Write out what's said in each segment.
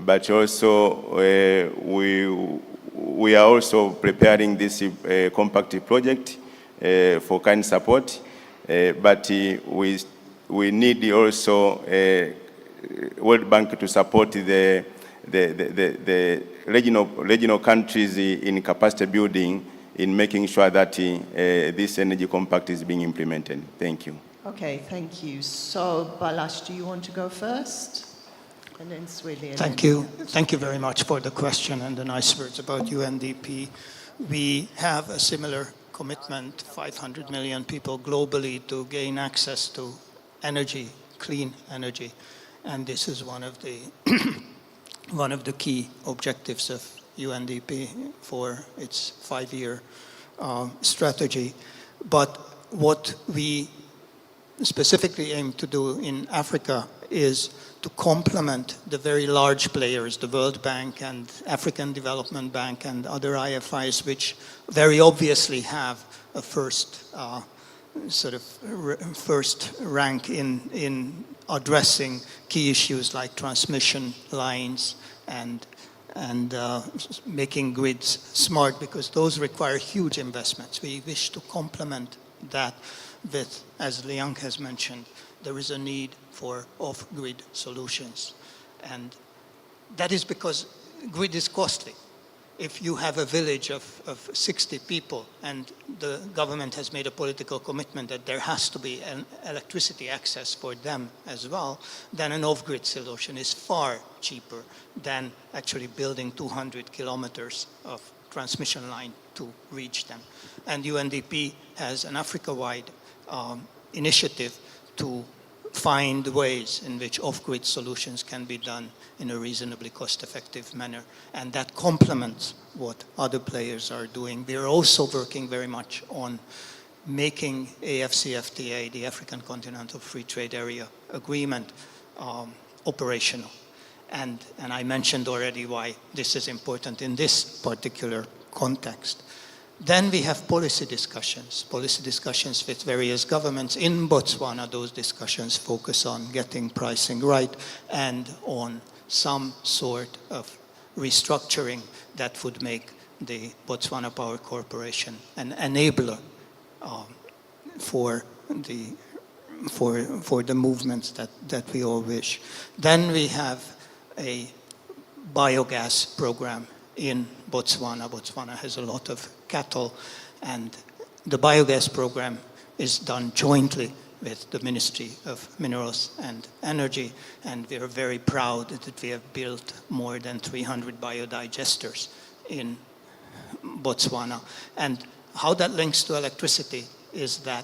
but also we are also preparing this compact project for kind support, but we need also World Bank to support the regional countries in capacity building in making sure that this energy compact is being implemented. Thank you. Okay, thank you. So, Balash, do you want to go first? And then Swilly. Thank you. Thank you very much for the question and the nice words about UNDP. We have a similar commitment, 500 million people globally, to gain access to energy, clean energy. And this is one of the one of the key objectives of UNDP for its 5-year strategy. But what we specifically aim to do in Africa is to complement the very large players, the World Bank and African Development Bank and other IFIs, which very obviously have a first rank in addressing key issues like transmission lines and making grids smart, because those require huge investments. We wish to complement that with, as Liang has mentioned, there is a need for off-grid solutions. And that is because grid is costly. If you have a village of 60 people and the government has made a political commitment that there has to be an electricity access for them as well, then an off-grid solution is far cheaper than actually building 200 kilometers of transmission line to reach them. And UNDP has an Africa-wide initiative to find ways in which off-grid solutions can be done in a reasonably cost-effective manner. And that complements what other players are doing. We are also working very much on making AFCFTA, the African Continental Free Trade Area Agreement, operational. And I mentioned already why this is important in this particular context. Then we have policy discussions with various governments. In Botswana, those discussions focus on getting pricing right and on some sort of restructuring that would make the Botswana Power Corporation an enabler for the movements that we all wish. Then we have a biogas program in Botswana. Botswana has a lot of cattle, and the biogas program is done jointly with the Ministry of Minerals and Energy, and we are very proud that we have built more than 300 biodigesters in Botswana. And how that links to electricity is the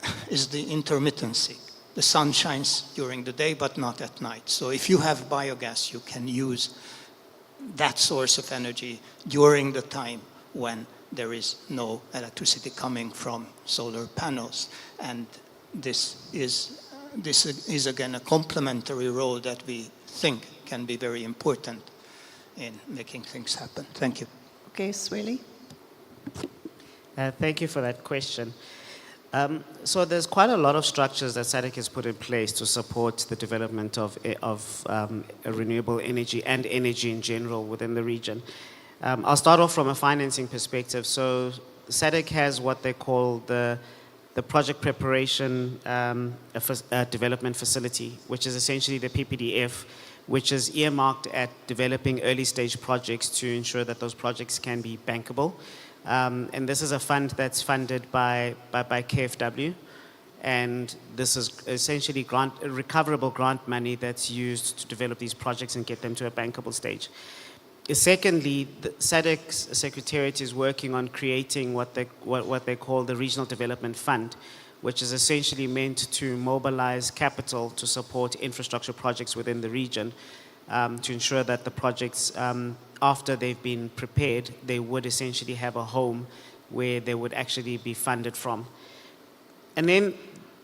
intermittency. The sun shines during the day, but not at night. So if you have biogas, you can use that source of energy during the time when there is no electricity coming from solar panels. And this is again a complementary role that we think can be very important in making things happen. Thank you. Okay, Swilly. Thank you for that question. So there's quite a lot of structures that Sadc has put in place to support the development of renewable energy and energy in general within the region. I'll start off from a financing perspective. So Sadc has what they call the Project Preparation Development Facility, which is essentially the PPDF, which is earmarked at developing early stage projects to ensure that those projects can be bankable. And this is a fund that's funded by KfW, and this is essentially recoverable grant money that's used to develop these projects and get them to a bankable stage. Secondly, the Sadc's Secretariat is working on creating what they call the Regional Development Fund, which is essentially meant to mobilize capital to support infrastructure projects within the region, to ensure that the projects, after they've been prepared, they would essentially have a home where they would actually be funded from. And then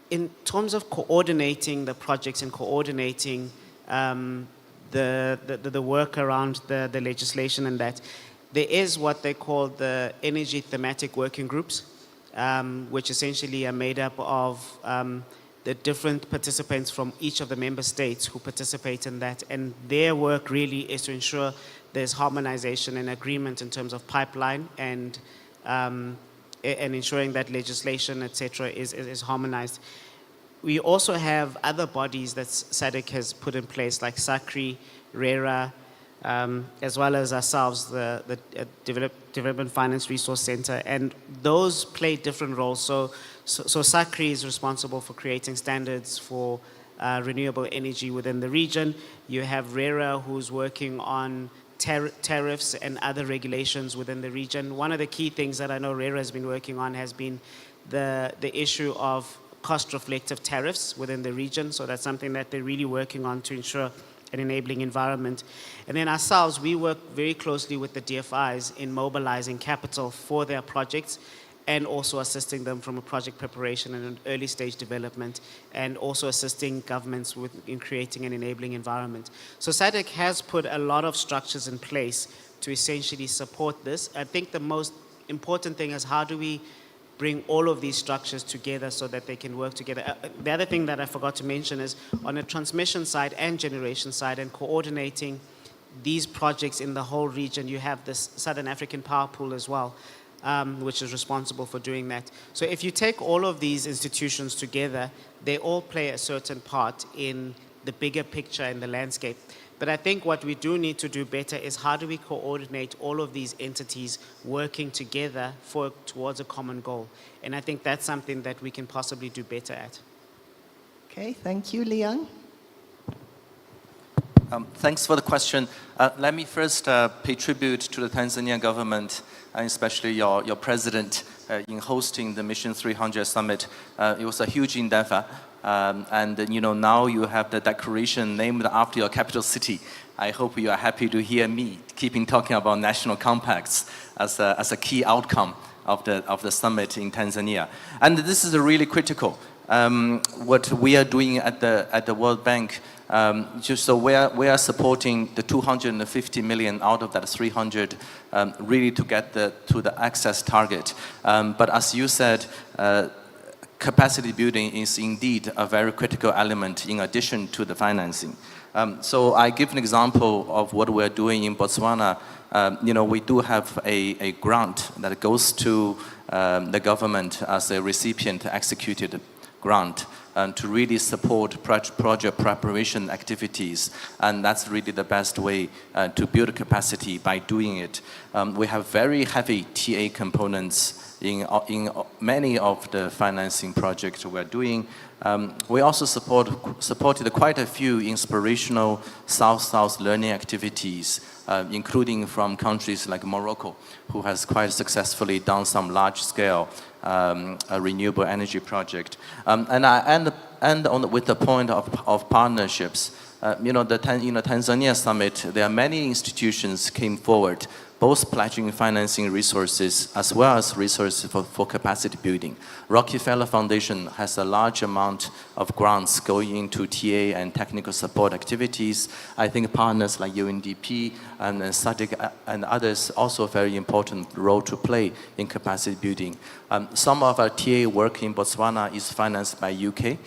in terms of coordinating the projects and coordinating the work around the legislation and that, there is what they call the Energy Thematic Working Groups, which essentially are made up of the different participants from each of the member states who participate in that. And their work really is to ensure there's harmonization and agreement in terms of pipeline and ensuring that legislation, etc., is harmonized. We also have other bodies that SADC has put in place, like SACRI, RERA, as well as ourselves, the Development Finance Resource Center, and those play different roles. So SACRI is responsible for creating standards for renewable energy within the region. You have RERA, who's working on tariffs and other regulations within the region. One of the key things that I know RERA has been working on has been the issue of cost-reflective tariffs within the region. So that's something that they're really working on to ensure an enabling environment. And then ourselves, we work very closely with the DFIs in mobilizing capital for their projects and also assisting them from a project preparation and an early stage development, and also assisting governments in creating an enabling environment. So SADC has put a lot of structures in place to essentially support this. I think the most important thing is how do we bring all of these structures together so that they can work together. The other thing that I forgot to mention is on a transmission side and generation side and coordinating these projects in the whole region, you have this Southern African Power Pool as well, which is responsible for doing that. So if you take all of these institutions together, they all play a certain part in the bigger picture and the landscape. But I think what we do need to do better is how do we coordinate all of these entities working together towards a common goal? And I think that's something that we can possibly do better at. Okay, thank you, Liang. Thanks for the question. Let me first pay tribute to the Tanzania government, and especially your president, in hosting the Mission 300 Summit. It was a huge endeavor. And now you have the declaration named after your capital city. I hope you are happy to hear me keeping talking about national compacts as a key outcome of the summit in Tanzania. And this is really critical. What we are doing at the World Bank, just so we are supporting the 250 million out of that 300, really to get to the access target. But as you said, capacity building is indeed a very critical element in addition to the financing. So I give an example of what we're doing in Botswana. We do have a grant that goes to the government as a recipient executed grant to really support project preparation activities. And that's really the best way to build capacity by doing it. We have very heavy TA components in many of the financing projects we're doing. We also supported quite a few inspirational South-South learning activities, including from countries like Morocco, who has quite successfully done some large-scale renewable energy project. And I end on with the point of partnerships. In the Tanzania summit, there are many institutions came forward, both pledging financing resources as well as resources for capacity building. Rockefeller Foundation has a large amount of grants going into TA and technical support activities. I think partners like UNDP and Sadc and others also a very important role to play in capacity building. Some of our TA work in Botswana is financed by UK.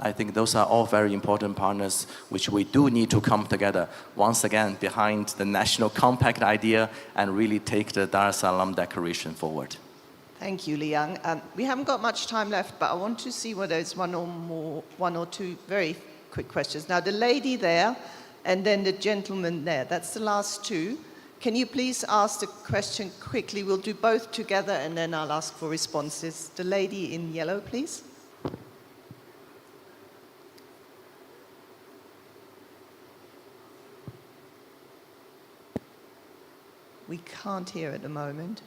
I think those are all very important partners which we do need to come together once again behind the national compact idea and really take the Dar es Salaam Declaration forward. Thank you, Liang. We haven't got much time left, but I want to see whether it's one or two very quick questions. Now, the lady there and then the gentleman there, that's the last two. Can you please ask the question quickly? We'll do both together and then I'll ask for responses. The lady in yellow, please. We can't hear at the moment.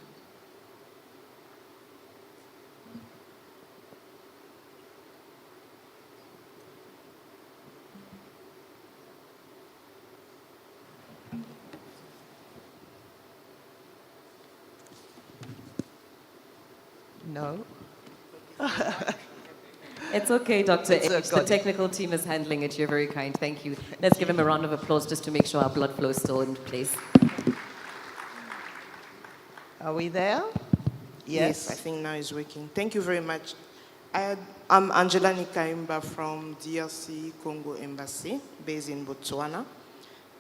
No. It's okay, Dr. It's H. The technical team is handling it. You're very kind. Thank you. Let's give him a round of applause just to make sure our blood flow is still in place. Are we there? Yes, I think now it's working. Thank you very much. I'm Angela Nikaimba from DRC Congo Embassy, based in Botswana.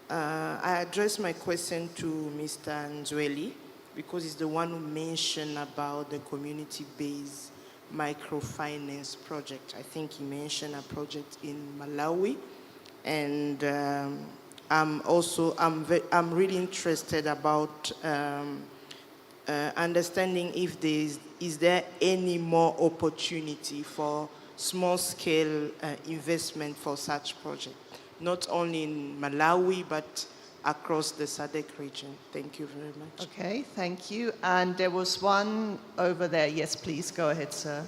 I address my question to Mr. Nzweli because he's the one who mentioned about the community-based microfinance project. I think he mentioned a project in Malawi, and I'm really interested about understanding if is there any more opportunity for small-scale investment for such project, not only in Malawi, but across the Sadc region. Thank you very much. Okay, thank you. And there was one over there. Yes, please, go ahead, sir.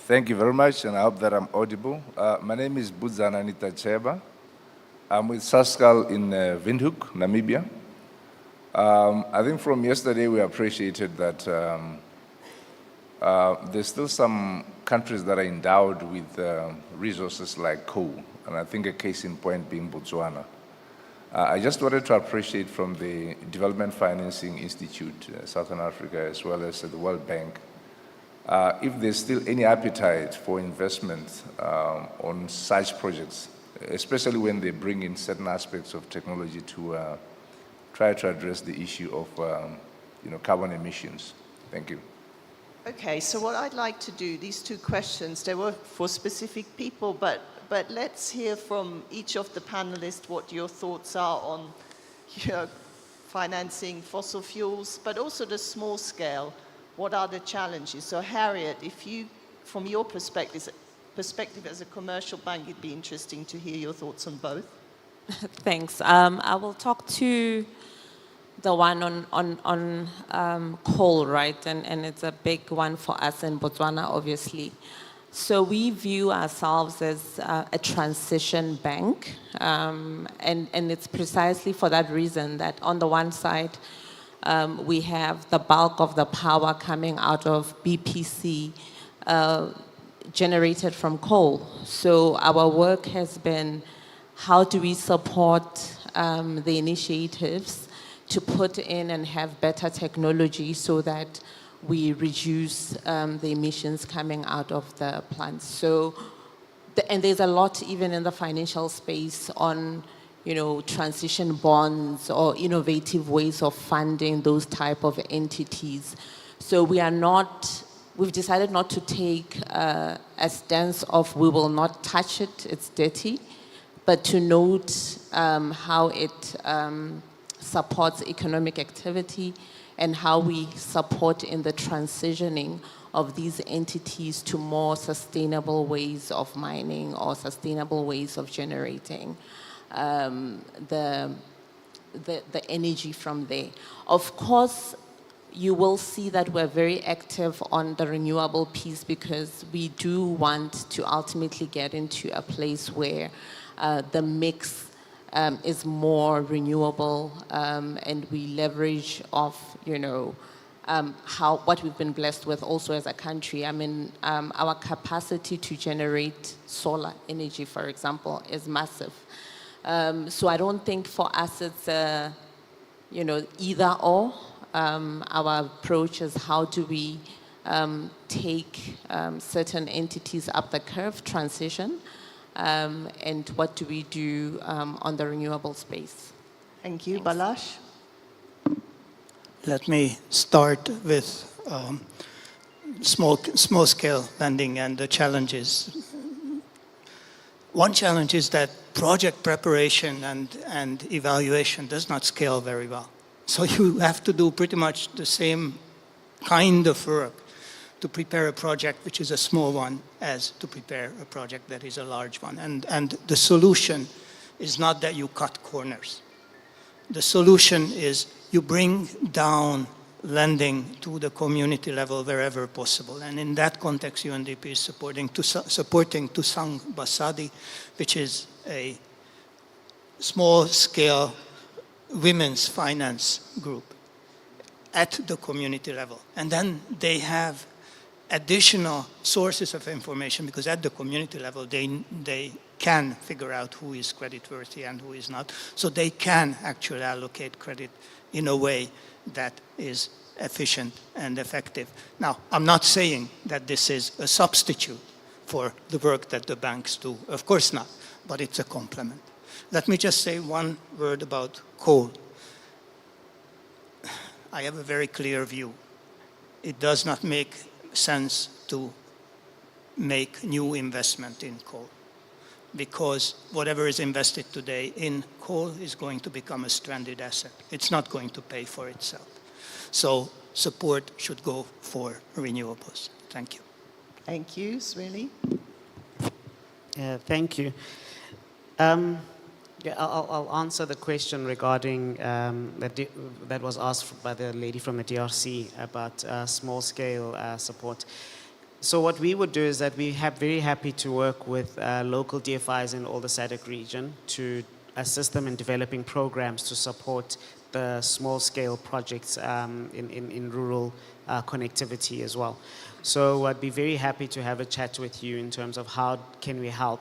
Thank you very much, and I hope that I'm audible. My name is Budzana Anita Cheba. I'm with Sadc in Windhoek, Namibia. I think from yesterday we appreciated that there's still some countries that are endowed with resources like coal, and I think a case in point being Botswana. I just wanted to appreciate from the Development Financing Institute, Southern Africa, as well as the World Bank, if there's still any appetite for investment on such projects, especially when they bring in certain aspects of technology to try to address the issue of carbon emissions. Thank you. Okay, so what I'd like to do, these two questions, they were for specific people, but let's hear from each of the panelists what your thoughts are on financing fossil fuels, but also the small scale. What are the challenges? So Harriet, if you, from your perspective as a commercial bank, it'd be interesting to hear your thoughts on both. Thanks. I will talk to the one on coal, right? And it's a big one for us in Botswana, obviously. So we view ourselves as a transition bank, and it's precisely for that reason that on the one side, we have the bulk of the power coming out of BPC generated from coal. So our work has been, how do we support the initiatives to put in and have better technology so that we reduce the emissions coming out of the plants. So, and there's a lot even in the financial space on, transition bonds or innovative ways of funding those type of entities. So we've decided not to take a stance of we will not touch it, it's dirty, but to note how it supports economic activity and how we support in the transitioning of these entities to more sustainable ways of mining or sustainable ways of generating the energy from there. Of course, you will see that we're very active on the renewable piece because we do want to ultimately get into a place where the mix is more renewable, and we leverage off, what we've been blessed with also as a country. I mean, our capacity to generate solar energy, for example, is massive. So I don't think for us it's either or. Our approach is how do we take certain entities up the curve, transition, and what do we do on the renewable space? Thank you. Thanks. Balázs? Let me start with small-scale lending and the challenges. One challenge is that project preparation and evaluation does not scale very well. So you have to do pretty much the same kind of work to prepare a project which is a small one as to prepare a project that is a large one. And the solution is not that you cut corners. The solution is you bring down lending to the community level wherever possible. And in that context, UNDP is supporting Tusang Basadi, which is a small-scale women's finance group at the community level. And then they have additional sources of information because at the community level, they can figure out who is creditworthy and who is not. So they can actually allocate credit in a way that is efficient and effective. Now, I'm not saying that this is a substitute for the work that the banks do. Of course not, but it's a complement. Let me just say one word about coal. I have a very clear view. It does not make sense to make new investment in coal, because whatever is invested today in coal is going to become a stranded asset. It's not going to pay for itself. So support should go for renewables. Thank you. Thank you, Sweli. Thank you. Yeah, I'll answer the question regarding that was asked by the lady from the DRC about small-scale support. So what we would do is that we are very happy to work with local DFIs in all the Sadc region to assist them in developing programs to support the small-scale projects in rural connectivity as well. So I'd be very happy to have a chat with you in terms of how can we help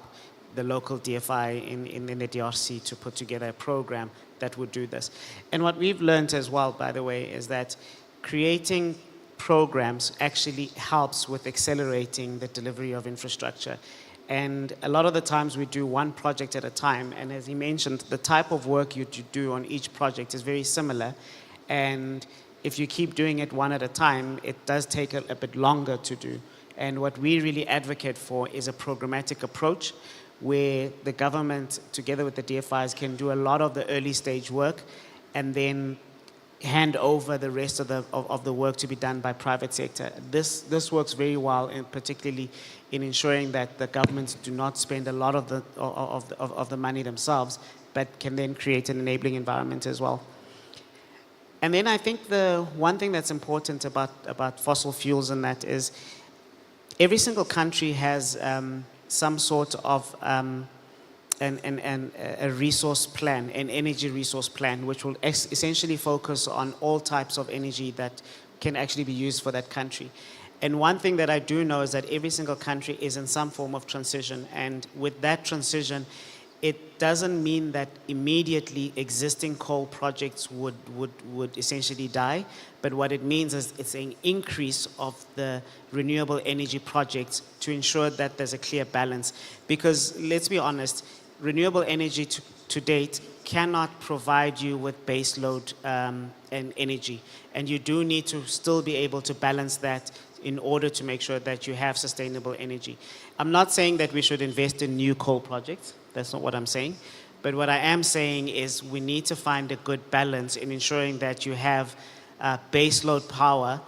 the local DFI in the DRC to put together a program that would do this. And what we've learned as well, by the way, is that creating programs actually helps with accelerating the delivery of infrastructure. And a lot of the times we do one project at a time, and as he mentioned, the type of work you do on each project is very similar. And if you keep doing it one at a time, it does take a bit longer to do. And what we really advocate for is a programmatic approach where the government, together with the DFIs, can do a lot of the early stage work and then hand over the rest of the work to be done by private sector. This works very well, and particularly in ensuring that the governments do not spend a lot of the money themselves, but can then create an enabling environment as well. And then I think the one thing that's important about fossil fuels and that is every single country has some sort of a resource plan, an energy resource plan, which will essentially focus on all types of energy that can actually be used for that country. And one thing that I do know is that every single country is in some form of transition. And with that transition, it doesn't mean that immediately existing coal projects would essentially die. But what it means is it's an increase of the renewable energy projects to ensure that there's a clear balance. Because let's be honest, renewable energy to date cannot provide you with baseload and energy. And you do need to still be able to balance that in order to make sure that you have sustainable energy. I'm not saying that we should invest in new coal projects. That's not what I'm saying. But what I am saying is we need to find a good balance in ensuring that you have baseload power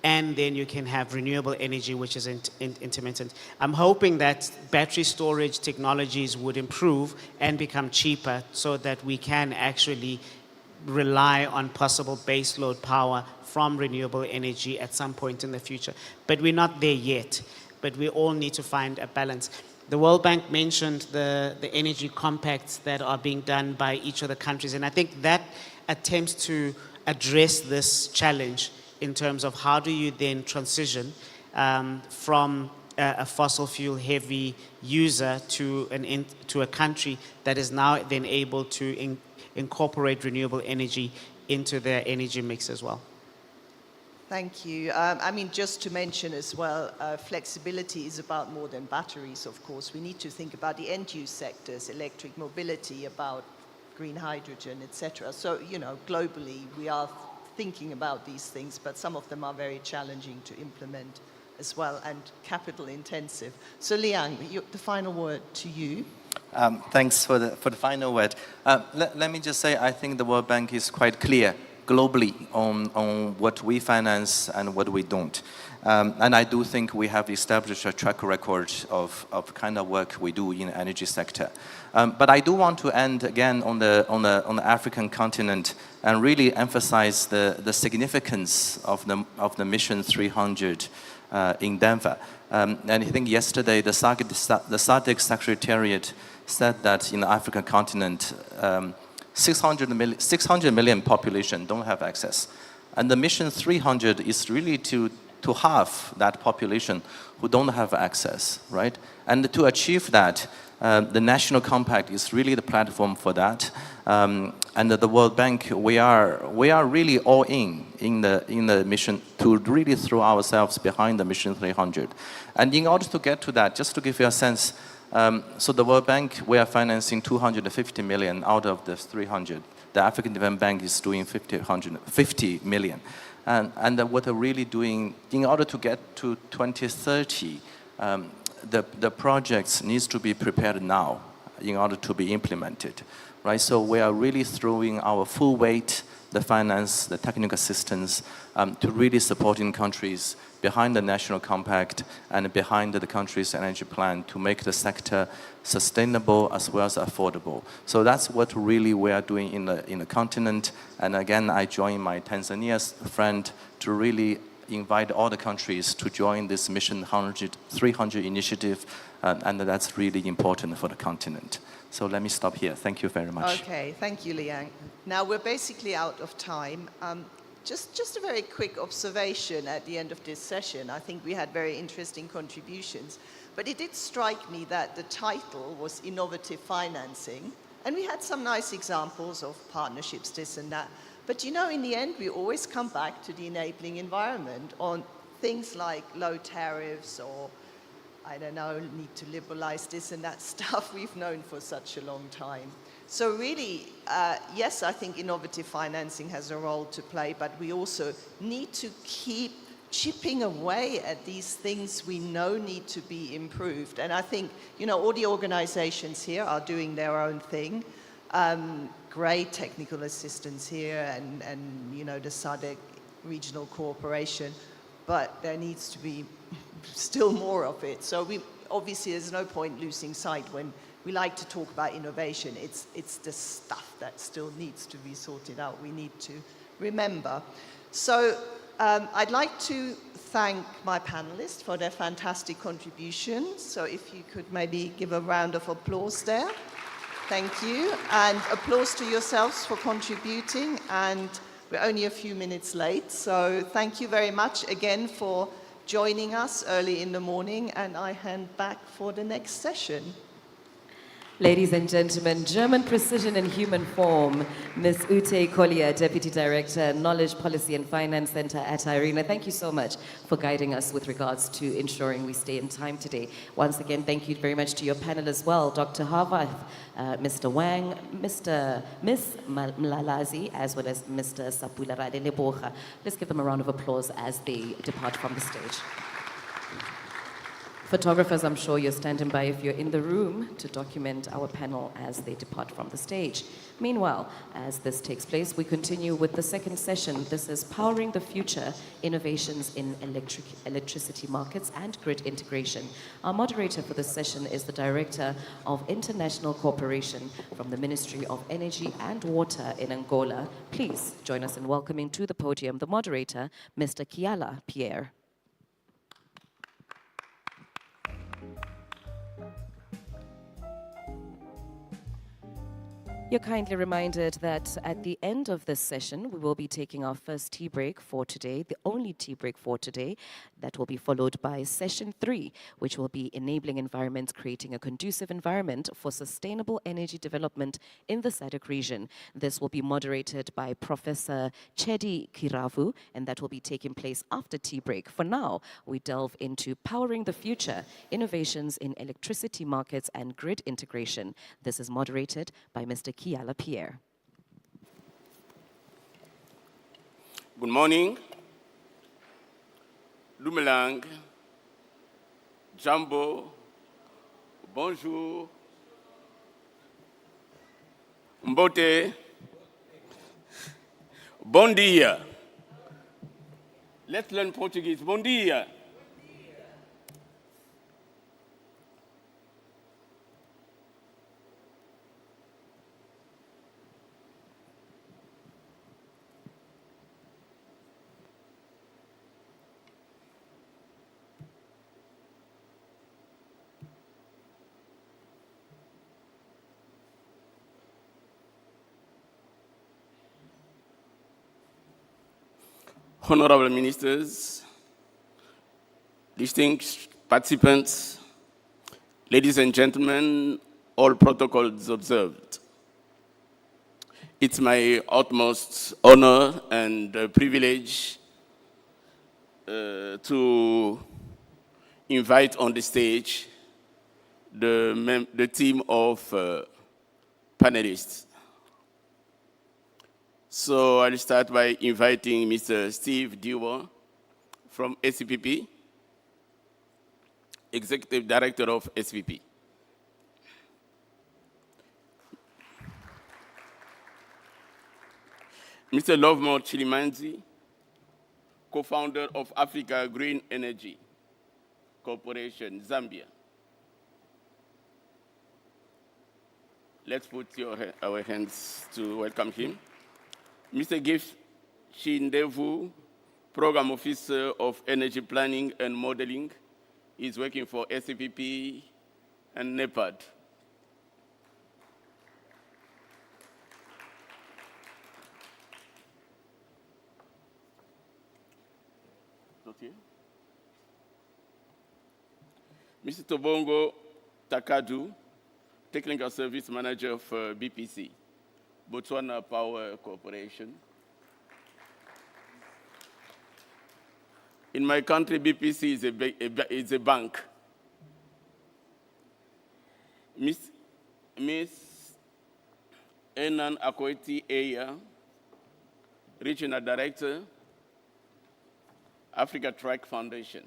and then you can have renewable energy, which is intermittent. I'm hoping that battery storage technologies would improve and become cheaper so that we can actually rely on possible baseload power from renewable energy at some point in the future. But we're not there yet. But we all need to find a balance. The World Bank mentioned the energy compacts that are being done by each of the countries. And I think that attempts to address this challenge in terms of how do you then transition from a fossil fuel heavy user to a country that is now then able to incorporate renewable energy into their energy mix as well. Thank you. I mean, just to mention as well, flexibility is about more than batteries, of course. We need to think about the end-use sectors, electric mobility, about green hydrogen, etc. So, you know, globally, we are thinking about these things, but some of them are very challenging to implement as well and capital intensive. So, Liang, the final word to you. Thanks for the final word. Let me just say, I think the World Bank is quite clear globally on what we finance and what we don't. And I do think we have established a track record of kind of work we do in the energy sector. But I do want to end again on the African continent and really emphasize the significance of the Mission 300 in Denver. And I think yesterday the Sadc Secretariat said that in the African continent, 600 million population don't have access. And the Mission 300 is really to halve that population who don't have access, right? And to achieve that, The National Compact is really the platform for that. And the World Bank, we are really all in the mission to really throw ourselves behind the Mission 300. And in order to get to that, just to give you a sense, so the World Bank, we are financing 250 million out of the 300. The African Development Bank is doing 50 million. And what they're really doing, in order to get to 2030, the projects needs to be prepared now in order to be implemented, right? So we are really throwing our full weight, the finance, the technical assistance, to really supporting countries behind the National Compact and behind the country's energy plan to make the sector sustainable as well as affordable. So that's what really we are doing in the continent. And again, I join my Tanzania's friend to really invite all the countries to join this Mission 300 initiative, and that's really important for the continent. So let me stop here. Thank you very much. Okay, thank you, Liang. Now we're basically out of time. Just a very quick observation at the end of this session. I think we had very interesting contributions, but it did strike me that the title was Innovative Financing, and we had some nice examples of partnerships, this and that. But you know, in the end, we always come back to the enabling environment on things like low tariffs or, I don't know, need to liberalize this and that stuff we've known for such a long time. So really, yes, I think innovative financing has a role to play, but we also need to keep chipping away at these things we know need to be improved. And I think, you know, all the organizations here are doing their own thing. Great technical assistance here and you know, the Sadc regional cooperation, but there needs to be still more of it. So obviously there's no point losing sight when we like to talk about innovation. It's the stuff that still needs to be sorted out. We need to remember. So I'd like to thank my panelists for their fantastic contributions. So if you could maybe give a round of applause there. Thank you. And applause to yourselves for contributing. And we're only a few minutes late. So thank you very much again for joining us early in the morning. And I hand back for the next session. Ladies and gentlemen, German Precision in Human Form, Ms. Ute Collier, Deputy Director, Knowledge Policy and Finance Center at IRENA. Thank you so much for guiding us with regards to ensuring we stay in time today. Once again, thank you very much to your panel as well, Dr. Harvath, Mr. Wang, Ms. Mlalazi, as well as Mr. Sapula Radelebocha. Let's give them a round of applause as they depart from the stage. Photographers, I'm sure you're standing by if you're in the room to document our panel as they depart from the stage. Meanwhile, as this takes place, we continue with the second session. This is Powering the Future, Innovations in Electricity Markets and Grid Integration. Our moderator for this session is the Director of International Cooperation from the Ministry of Energy and Water in Angola. Please join us in welcoming to the podium the moderator, Mr. Kiala Pierre. You're kindly reminded that at the end of this session, we will be taking our first tea break for today, the only tea break for today. That will be followed by session 3, which will be enabling environments, creating a conducive environment for sustainable energy development in the Sadc region. This will be moderated by Professor Chedi Kiravu, and that will be taking place after tea break. For now, we delve into Powering the Future, Innovations in Electricity Markets and Grid Integration. This is moderated by Mr. Kiala Pierre. Good morning. Dumelang. Jambo. Bonjour. Mbote. Bon dia. Let's learn Portuguese. Bon dia. Honorable ministers, distinguished participants, ladies and gentlemen, all protocols observed. It's my utmost honor and privilege to invite on the stage the team of panelists. So I'll start by inviting Mr. Steve Dewar from SCPP, Executive Director of SVP. Mr. Lovemore Chilimanzi, co-founder of Africa Green Energy Corporation, Zambia. Let's put our hands to welcome him. Mr. Gift Shindevu, Program Officer of Energy Planning and Modeling, is working for SCPP and NEPAD. Okay. Mr. Tobongo Takadu, Technical Service Manager of BPC, Botswana Power Corporation. In my country, BPC is a bank. Miss Enan Akoiti Eya, Regional Director, Africa Track Foundation.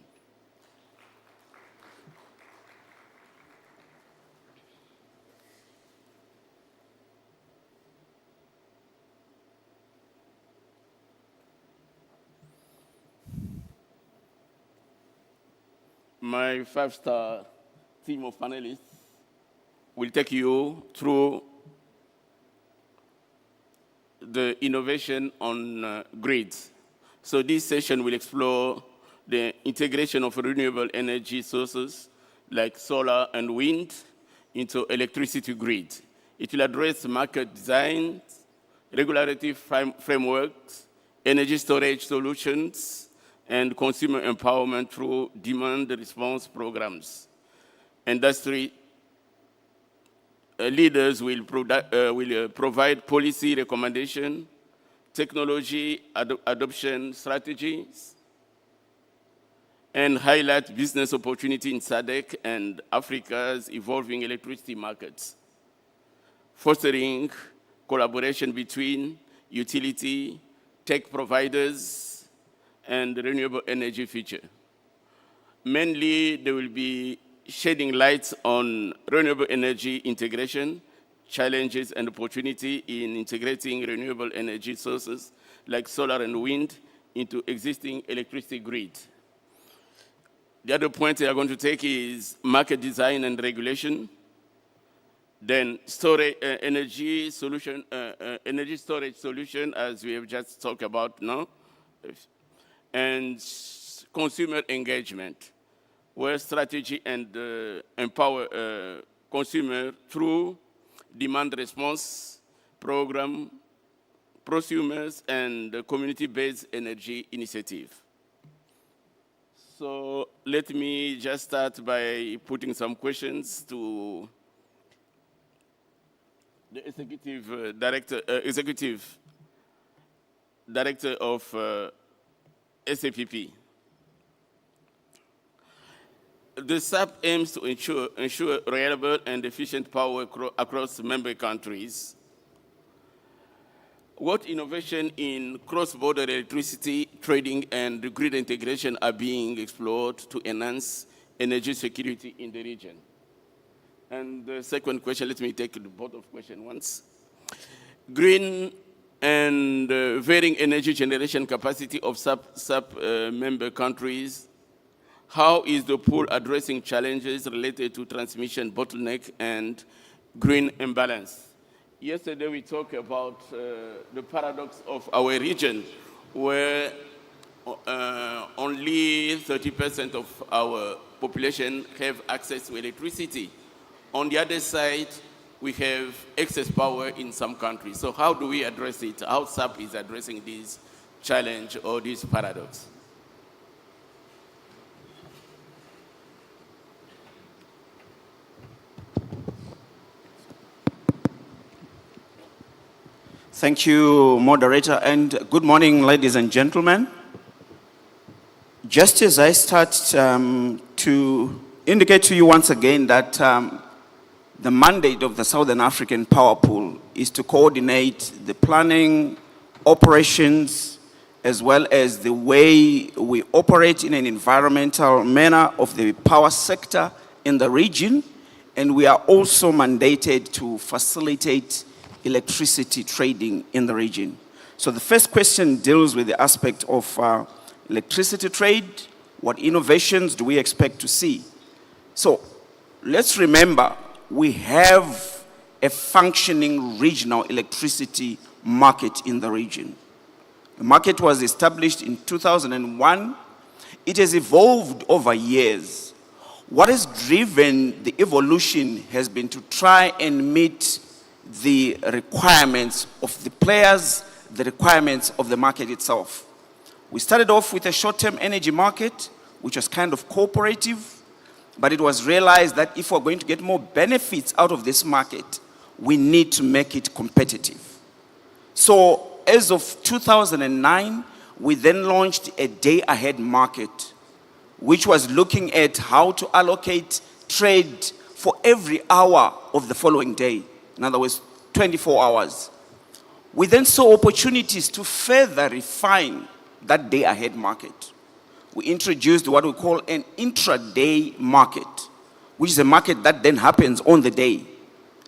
My five-star team of panelists will take you through the innovation on grids. So this session will explore the integration of renewable energy sources like solar and wind into electricity grid. It will address market design, regulatory frameworks, energy storage solutions, and consumer empowerment through demand response programs. Industry leaders will provide policy recommendation, technology adoption strategies, and highlight business opportunity in Sadc and Africa's evolving electricity markets, fostering collaboration between utility, tech providers, and renewable energy future. Mainly, they will be shedding light on renewable energy integration, challenges and opportunity in integrating renewable energy sources like solar and wind into existing electricity grid. The other point they are going to take is market design and regulation, then storage, energy storage solution, as we have just talked about now, and consumer engagement, where strategy and empower consumer through demand response program, prosumers, and community-based energy initiative. So let me just start by putting some questions to the executive director of SAPP. The SAP aims to ensure reliable and efficient power across member countries. What innovation in cross-border electricity trading and grid integration are being explored to enhance energy security in the region? And the second question, let me take the both of questions once. Green and varying energy generation capacity of SAP member countries. How is the pool addressing challenges related to transmission bottleneck and green imbalance? Yesterday we talked about the paradox of our region, where only 30% of our population have access to electricity. On the other side, we have excess power in some countries. So how do we address it? How SAP is addressing this challenge or this paradox? Thank you, moderator, and good morning, ladies and gentlemen. Just as I start to indicate to you once again that the mandate of the Southern African Power Pool is to coordinate the planning, operations, as well as the way we operate in an environmental manner of the power sector in the region, and we are also mandated to facilitate electricity trading in the region. So the first question deals with the aspect of electricity trade. What innovations do we expect to see? So let's remember, we have a functioning regional electricity market in the region. The market was established in 2001. It has evolved over years. What has driven the evolution has been to try and meet the requirements of the players, the requirements of the market itself. We started off with a short-term energy market, which was kind of cooperative, but it was realized that if we're going to get more benefits out of this market, we need to make it competitive. So as of 2009, we then launched a day-ahead market, which was looking at how to allocate trade for every hour of the following day. In other words, 24 hours. We then saw opportunities to further refine that day-ahead market. We introduced what we call an intraday market, which is a market that then happens on the day.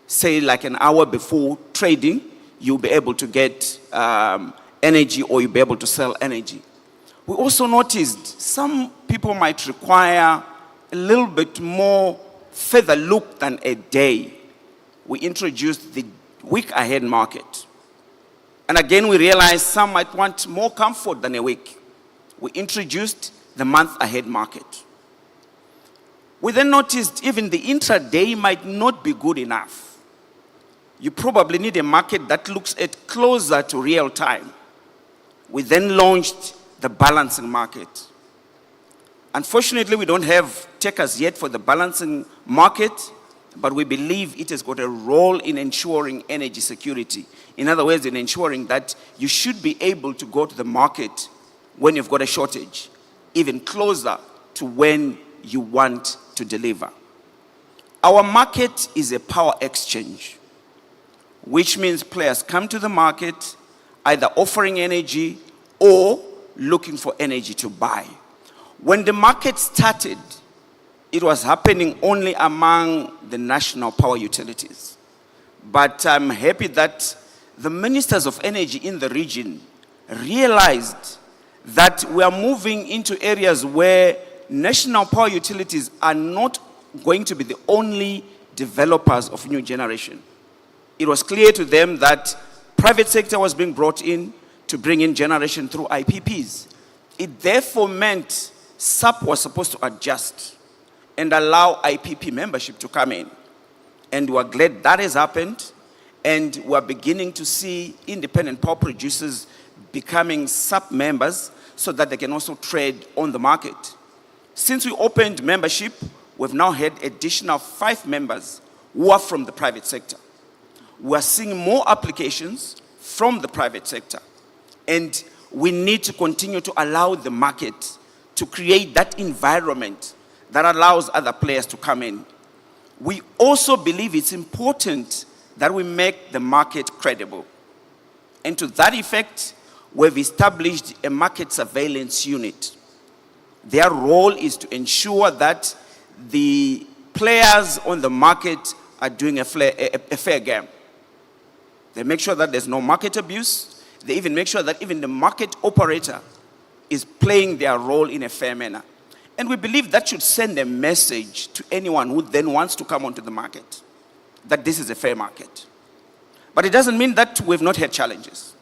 Say like an hour before trading, you'll be able to get energy, or you'll be able to sell energy. We also noticed some people might require a little bit more further look than a day. We introduced the week ahead market. And again, we realized some might want more comfort than a week. We introduced the month ahead market. We then noticed even the intraday might not be good enough. You probably need a market that looks at closer to real time. We then launched the balancing market. Unfortunately, we don't have takers yet for the balancing market, but we believe it has got a role in ensuring energy security. In other words, in ensuring that you should be able to go to the market when you've got a shortage, even closer to when you want to deliver. Our market is a power exchange, which means players come to the market either offering energy or looking for energy to buy. When the market started, it was happening only among the national power utilities. But I'm happy that the ministers of energy in the region realized that we are moving into areas where national power utilities are not going to be the only developers of new generation. It was clear to them that private sector was being brought in to bring in generation through IPPs. It therefore meant SAP was supposed to adjust and allow IPP membership to come in. And we're glad that has happened, and we're beginning to see independent power producers becoming SAP members so that they can also trade on the market. Since we opened membership, we've now had additional 5 members who are from the private sector. We're seeing more applications from the private sector, and we need to continue to allow the market to create that environment that allows other players to come in. We also believe it's important that we make the market credible. And to that effect, we've established a market surveillance unit. Their role is to ensure that the players on the market are doing a fair game. They make sure that there's no market abuse. They even make sure that even the market operator is playing their role in a fair manner. And we believe that should send a message to anyone who then wants to come onto the market, that this is a fair market. But it doesn't mean that we've not had challenges.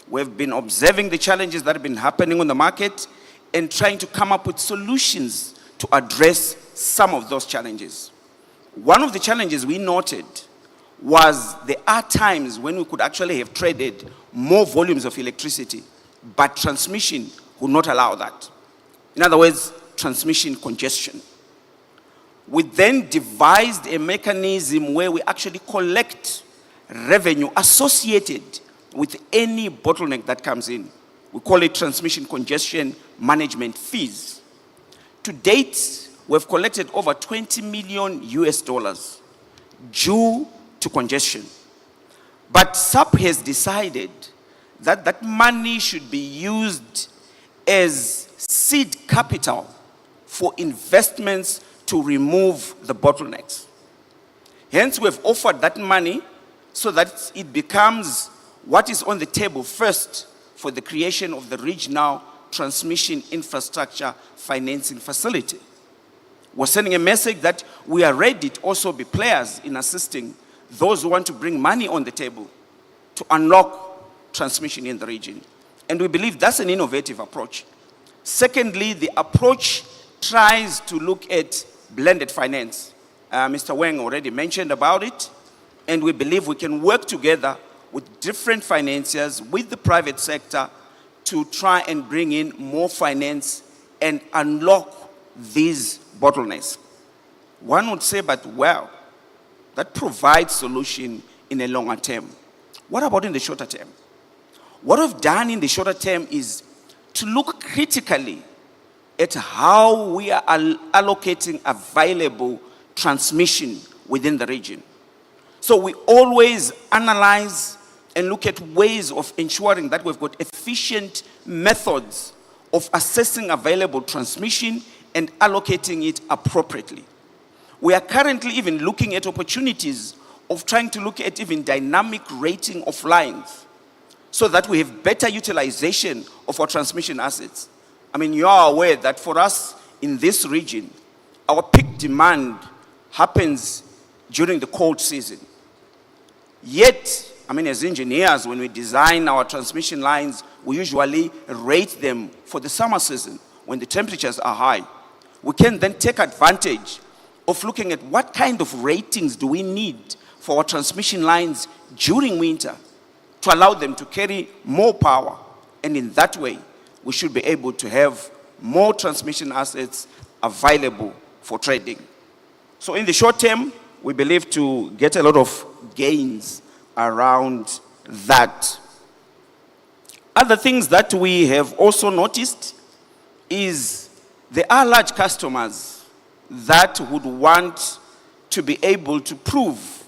We've been observing the challenges that have been happening on the market and trying to come up with solutions to address some of those challenges. One of the challenges we noted was there are times when we could actually have traded more volumes of electricity, but transmission would not allow that. In other words, transmission congestion. We then devised a mechanism where we actually collect revenue associated with any bottleneck that comes in. We call it transmission congestion management fees. To date, we've collected over 20 million US dollars due to congestion. But SAP has decided that that money should be used as seed capital for investments to remove the bottlenecks. Hence, we've offered that money so that it becomes what is on the table first for the creation of the regional transmission infrastructure financing facility. We're sending a message that we are ready to also be players in assisting those who want to bring money on the table to unlock transmission in the region. And we believe that's an innovative approach. Secondly, the approach tries to look at blended finance. Mr. Wang already mentioned about it, and we believe we can work together with different financiers, with the private sector, to try and bring in more finance and unlock these bottlenecks. One would say, but well, that provides solution in a longer term. What about in the shorter term? What we've done in the shorter term is to look critically at how we are allocating available transmission within the region. So we always analyze and look at ways of ensuring that we've got efficient methods of assessing available transmission and allocating it appropriately. We are currently even looking at opportunities of trying to look at even dynamic rating of lines so that we have better utilization of our transmission assets. I mean, you are aware that for us in this region, our peak demand happens during the cold season. Yet, I mean, as engineers, when we design our transmission lines, we usually rate them for the summer season when the temperatures are high. We can then take advantage of looking at what kind of ratings do we need for our transmission lines during winter to allow them to carry more power. And in that way, we should be able to have more transmission assets available for trading. So in the short term, we believe to get a lot of gains around that. Other things that we have also noticed is there are large customers that would want to be able to prove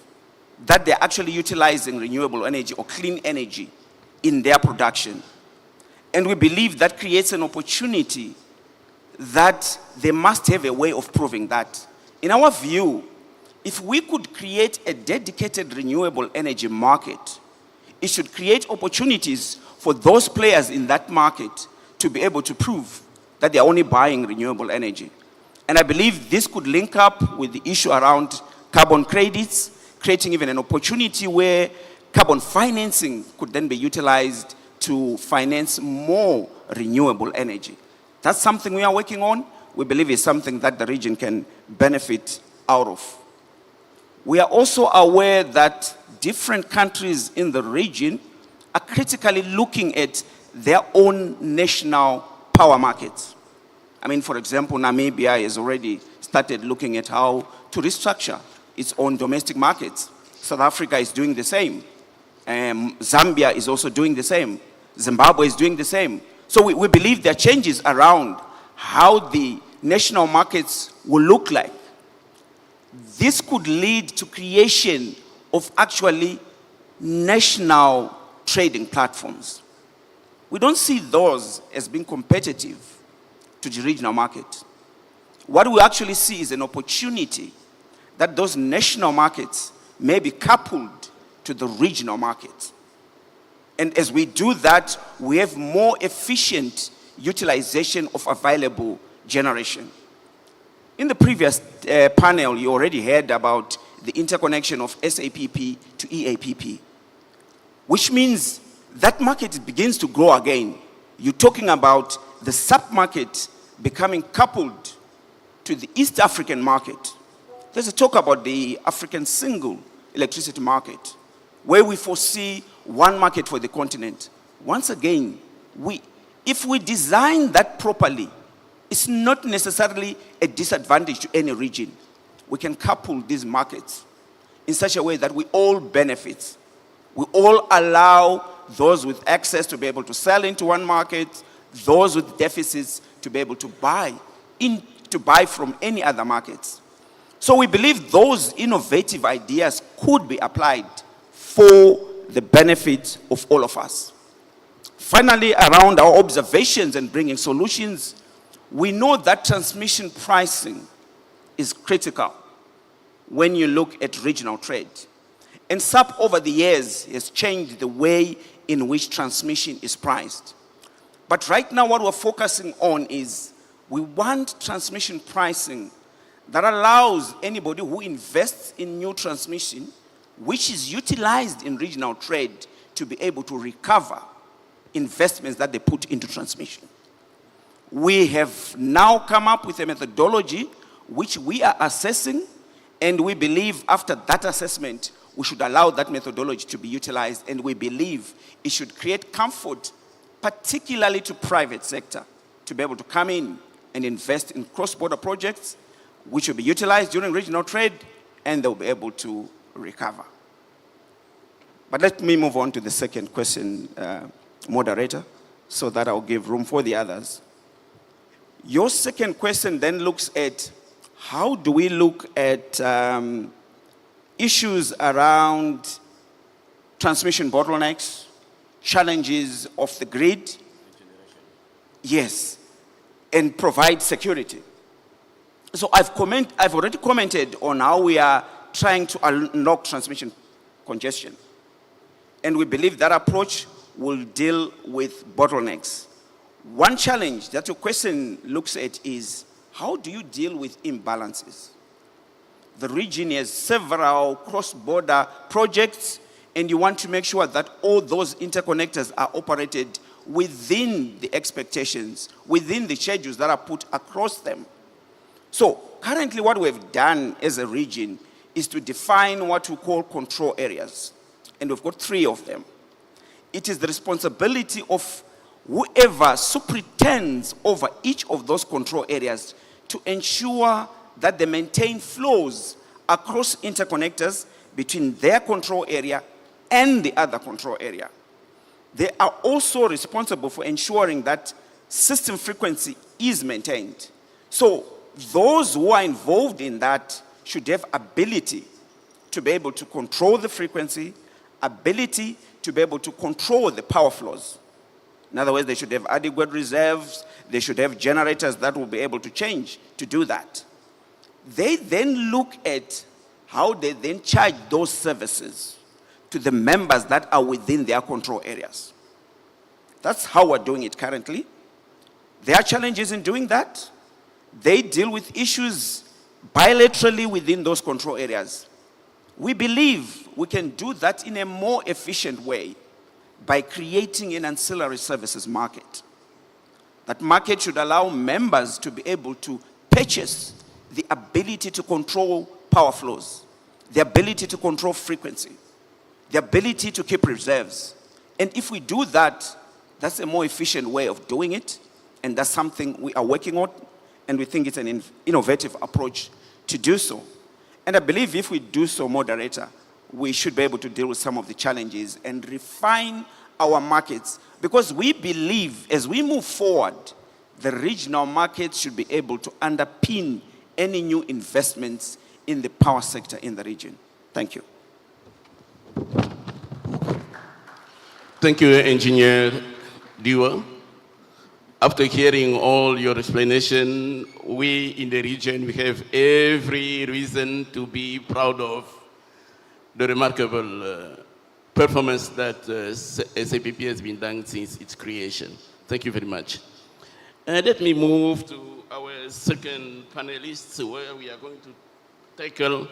that they're actually utilizing renewable energy or clean energy in their production. And we believe that creates an opportunity that they must have a way of proving that. In our view, if we could create a dedicated renewable energy market, it should create opportunities for those players in that market to be able to prove that they are only buying renewable energy. And I believe this could link up with the issue around carbon credits, creating even an opportunity where carbon financing could then be utilized to finance more renewable energy. That's something we are working on. We believe is something that the region can benefit out of. We are also aware that different countries in the region are critically looking at their own national power markets. I mean, for example, Namibia has already started looking at how to restructure its own domestic markets. South Africa is doing the same. Zambia is also doing the same. Zimbabwe is doing the same. So we believe there are changes around how the national markets will look like. This could lead to creation of actually national trading platforms. We don't see those as being competitive to the regional market. What we actually see is an opportunity that those national markets may be coupled to the regional market. And as we do that, we have more efficient utilization of available generation. In the previous panel, you already heard about the interconnection of SAPP to EAPP, which means that market begins to grow again. You're talking about the sub-market becoming coupled to the East African market. There's a talk about the African single electricity market, where we foresee one market for the continent. Once again, if we design that properly, it's not necessarily a disadvantage to any region. We can couple these markets in such a way that we all benefit. We all allow those with access to be able to sell into one market, those with deficits to be able to buy from any other markets. So we believe those innovative ideas could be applied for the benefit of all of us. Finally, around our observations and bringing solutions, we know that transmission pricing is critical when you look at regional trade. And SAP over the years has changed the way in which transmission is priced. But right now what we're focusing on is we want transmission pricing that allows anybody who invests in new transmission, which is utilized in regional trade, to be able to recover investments that they put into transmission. We have now come up with a methodology which we are assessing, and we believe after that assessment, we should allow that methodology to be utilized, and we believe it should create comfort, particularly to private sector, to be able to come in and invest in cross-border projects, which will be utilized during regional trade, and they'll be able to recover. But let me move on to the second question, moderator, so that I'll give room for the others. Your second question then looks at how do we look at issues around transmission bottlenecks, challenges of the grid, yes, and provide security. So I've already commented on how we are trying to unlock transmission congestion. And we believe that approach will deal with bottlenecks. One challenge that your question looks at is, how do you deal with imbalances? The region has several cross-border projects, and you want to make sure that all those interconnectors are operated within the expectations, within the schedules that are put across them. So currently what we've done as a region is to define what we call control areas. And we've got 3 of them. It is the responsibility of whoever superintends over each of those control areas to ensure that they maintain flows across interconnectors between their control area and the other control area. They are also responsible for ensuring that system frequency is maintained. So those who are involved in that should have ability to be able to control the frequency, ability to be able to control the power flows. In other words, they should have adequate reserves, they should have generators that will be able to change to do that. They then look at how they then charge those services to the members that are within their control areas. That's how we're doing it currently. There are challenges in doing that. They deal with issues bilaterally within those control areas. We believe we can do that in a more efficient way by creating an ancillary services market. That market should allow members to be able to purchase the ability to control power flows, the ability to control frequency, the ability to keep reserves. And if we do that, that's a more efficient way of doing it, and that's something we are working on, and we think it's an innovative approach to do so. And I believe if we do so, moderator, we should be able to deal with some of the challenges and refine our markets, because we believe as we move forward, the regional markets should be able to underpin any new investments in the power sector in the region. Thank you. Thank you, Engineer Diwa. After hearing all your explanation, we in the region, we have every reason to be proud of the remarkable performance that SAPP has been done since its creation. Thank you very much. Let me move to our second panelist, where we are going to tackle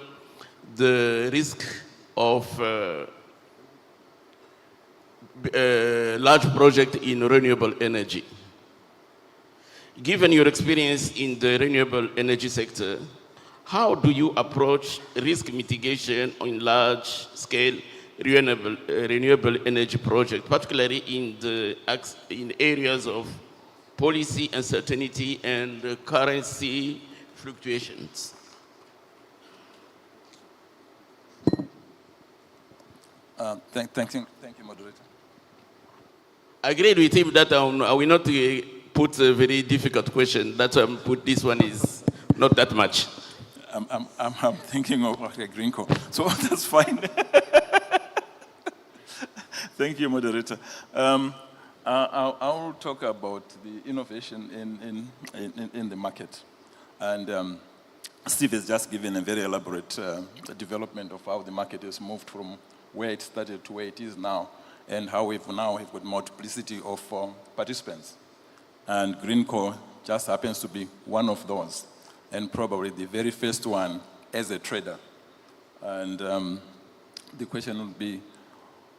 the risk of large project in renewable energy. Given your experience in the renewable energy sector, how do you approach risk mitigation on large-scale renewable energy projects, particularly in areas of policy uncertainty and currency fluctuations? Thank you, moderator. agreed with him that I will not put a very difficult question. That's why I put this one is not that much. I'm thinking of like a green call, so that's fine. Thank you, moderator. I'll talk about the innovation in the market. And Steve has just given a very elaborate development of how the market has moved from where it started to where it is now, and how we've now have got multiplicity of participants. And Greencore just happens to be one of those, and probably the very first one as a trader. And the question would be,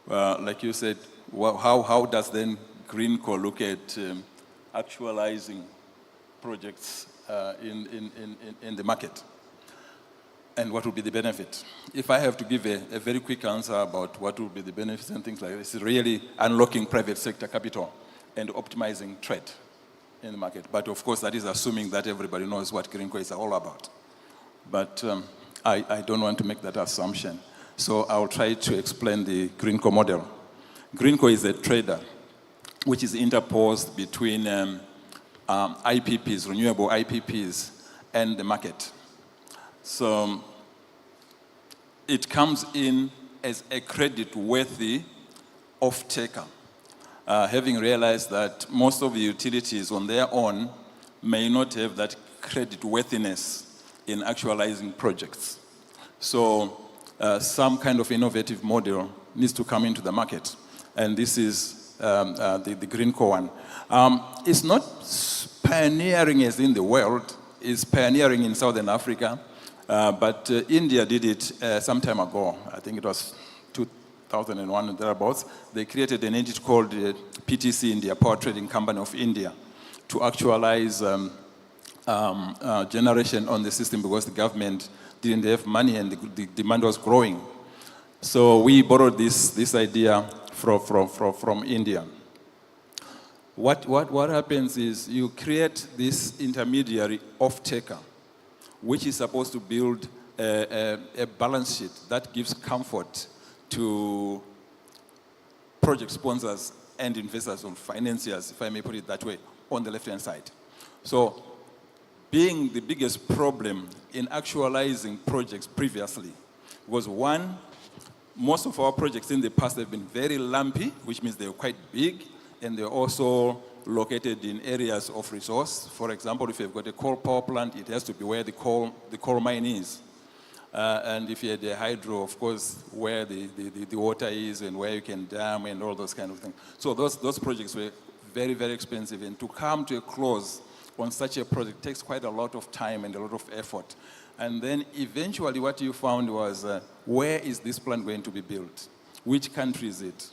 like you said, how does then Greencore look at actualizing projects in the market? And what would be the benefit? If I have to give a very quick answer about what would be the benefits and things like this, it's really unlocking private sector capital and optimizing trade in the market. But of course, that is assuming that everybody knows what Greencore is all about. But I don't want to make that assumption. So I'll try to explain the Greencore model. Greencore is a trader which is interposed between IPPs, renewable IPPs, and the market. So it comes in as a credit-worthy off-taker, having realized that most of the utilities on their own may not have that credit-worthiness in actualizing projects. So some kind of innovative model needs to come into the market. And this is the Greencore one. It's not pioneering as in the world. It's pioneering in Southern Africa. But India did it some time ago. I think it was 2001 and thereabouts. They created an entity called PTC India, Power Trading Company of India, to actualize generation on the system because the government didn't have money and the demand was growing. So we borrowed this idea from India. What happens is you create this intermediary off-taker, which is supposed to build a balance sheet that gives comfort to project sponsors and investors or financiers, if I may put it that way, on the left-hand side. So being the biggest problem in actualizing projects previously was one, most of our projects in the past have been very lumpy, which means they're quite big, and they're also located in areas of resource. For example, if you've got a coal power plant, it has to be where the coal mine is. And if you had a hydro, of course, where the water is and where you can dam and all those kind of things. So those projects were very, very expensive. And to come to a close on such a project takes quite a lot of time and a lot of effort. And then eventually what you found was, where is this plant going to be built? Which country is it?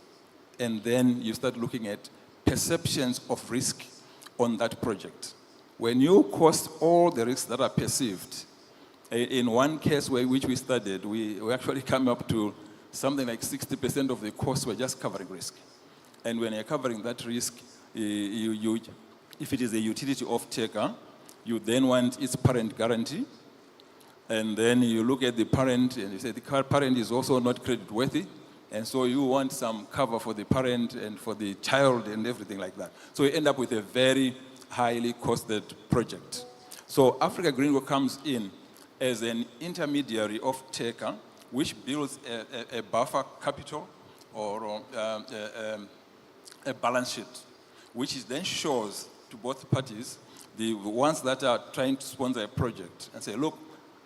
And then you start looking at perceptions of risk on that project. When you cost all the risks that are perceived, in one case which we studied, we actually come up to something like 60% of the costs were just covering risk. And when you're covering that risk, if it is a utility off-taker, you then want its parent guarantee. And then you look at the parent and you say the parent is also not credit-worthy. And so you want some cover for the parent and for the child and everything like that. So you end up with a very highly costed project. So Africa Greencore comes in as an intermediary off-taker, which builds a buffer capital or a balance sheet, which then shows to both parties, the ones that are trying to sponsor a project, and say, look,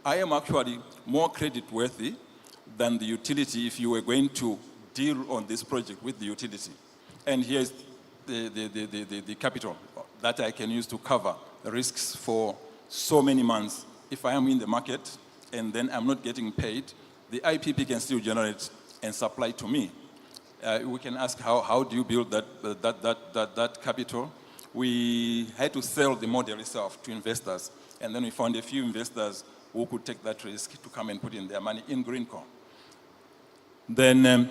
I am actually more credit-worthy than the utility if you were going to deal on this project with the utility. And here's the capital that I can use to cover the risks for so many months. If I am in the market and then I'm not getting paid, the IPP can still generate and supply to me. We can ask how do you build that capital? We had to sell the model itself to investors, and then we found a few investors who could take that risk to come and put in their money in Greencore. Then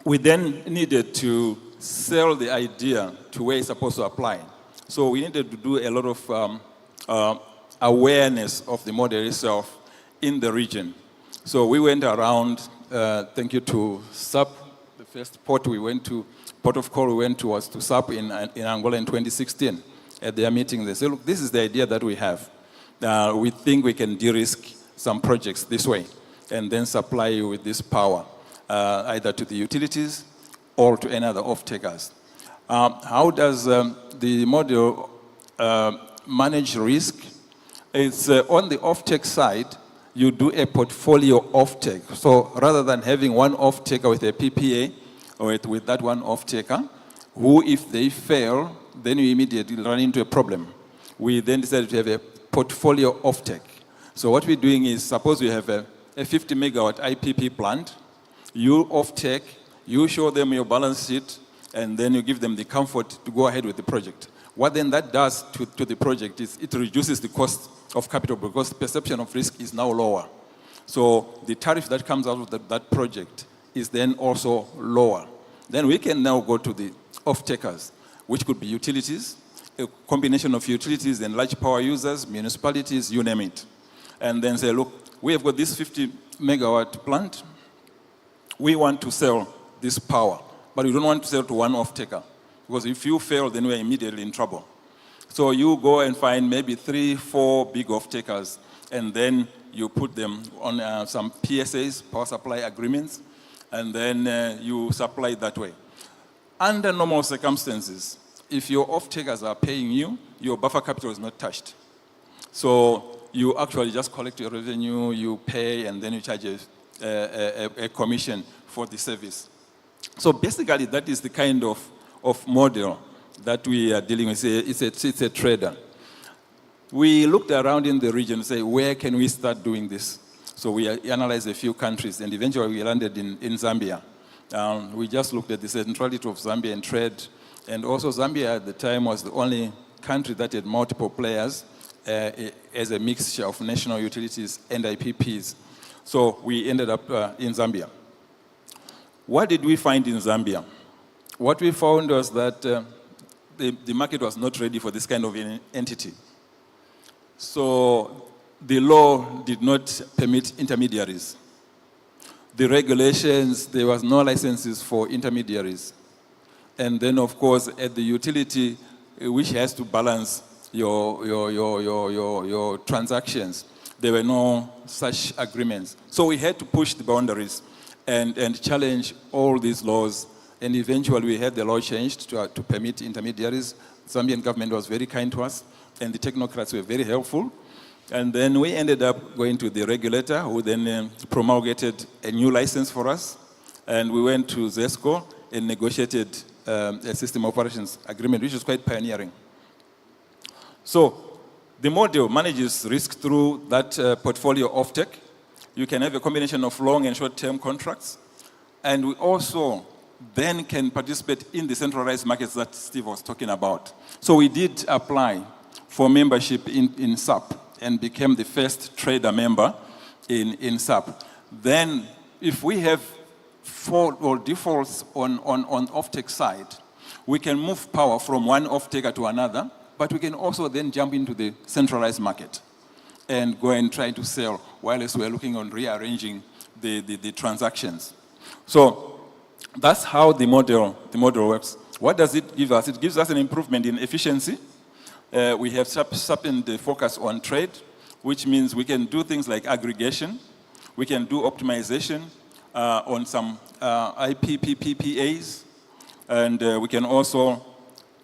we then needed to sell the idea to where it's supposed to apply. So we needed to do a lot of awareness of the model itself in the region. So we went around, thank you to SAP, the first port of call we went to was to SAP in Angola in 2016. At their meeting, they said, look, this is the idea that we have. We think we can de-risk some projects this way and then supply you with this power, either to the utilities or to any other off-takers. How does the model manage risk? It's on the off-take side, you do a portfolio off-take. So rather than having one off-taker with a PPA, or with that one off-taker, who, if they fail, then you immediately run into a problem. We then decided to have a portfolio off-take. So what we're doing is, suppose we have a 50 megawatt IPP plant, you off-take, you show them your balance sheet, and then you give them the comfort to go ahead with the project. What then that does to the project is it reduces the cost of capital because the perception of risk is now lower. So the tariff that comes out of that project is then also lower. Then we can now go to the off-takers, which could be utilities, a combination of utilities and large power users, municipalities, you name it. And then say, look, we have got this 50 megawatt plant. We want to sell this power, but we don't want to sell to one off-taker. Because if you fail, then we're immediately in trouble. So you go and find maybe 3, 4 big off-takers, and then you put them on some PSAs, power supply agreements, and then you supply that way. Under normal circumstances, if your off-takers are paying you, your buffer capital is not touched. So you actually just collect your revenue, you pay, and then you charge a commission for the service. So basically, that is the kind of model that we are dealing with. It's a trader. We looked around in the region and say, where can we start doing this? So we analyzed a few countries, and eventually we landed in Zambia. We just looked at the centrality of Zambia in trade, and also Zambia at the time was the only country that had multiple players as a mixture of national utilities and IPPs. So we ended up in Zambia. What did we find in Zambia? What we found was that the market was not ready for this kind of entity. So the law did not permit intermediaries. The regulations, there was no licenses for intermediaries. And then, of course, at the utility, which has to balance your transactions, there were no such agreements. So we had to push the boundaries and challenge all these laws. And eventually we had the law changed to permit intermediaries. The Zambian government was very kind to us, and the technocrats were very helpful. And then we ended up going to the regulator, who then promulgated a new license for us. And we went to ZESCO and negotiated a system operations agreement, which is quite pioneering. So the model manages risk through that portfolio offtake. You can have a combination of long and short-term contracts. And we also then can participate in the centralized markets that Steve was talking about. So we did apply for membership in SAP and became the first trader member in SAP. Then if we have fault or defaults on offtake side, we can move power from one offtaker to another, but we can also then jump into the centralized market and go and try to sell while we're looking on rearranging the transactions. So that's how the model works. What does it give us? It gives us an improvement in efficiency. We have sharpened the focus on trade, which means we can do things like aggregation. We can do optimization on some IPPPAs. And we can also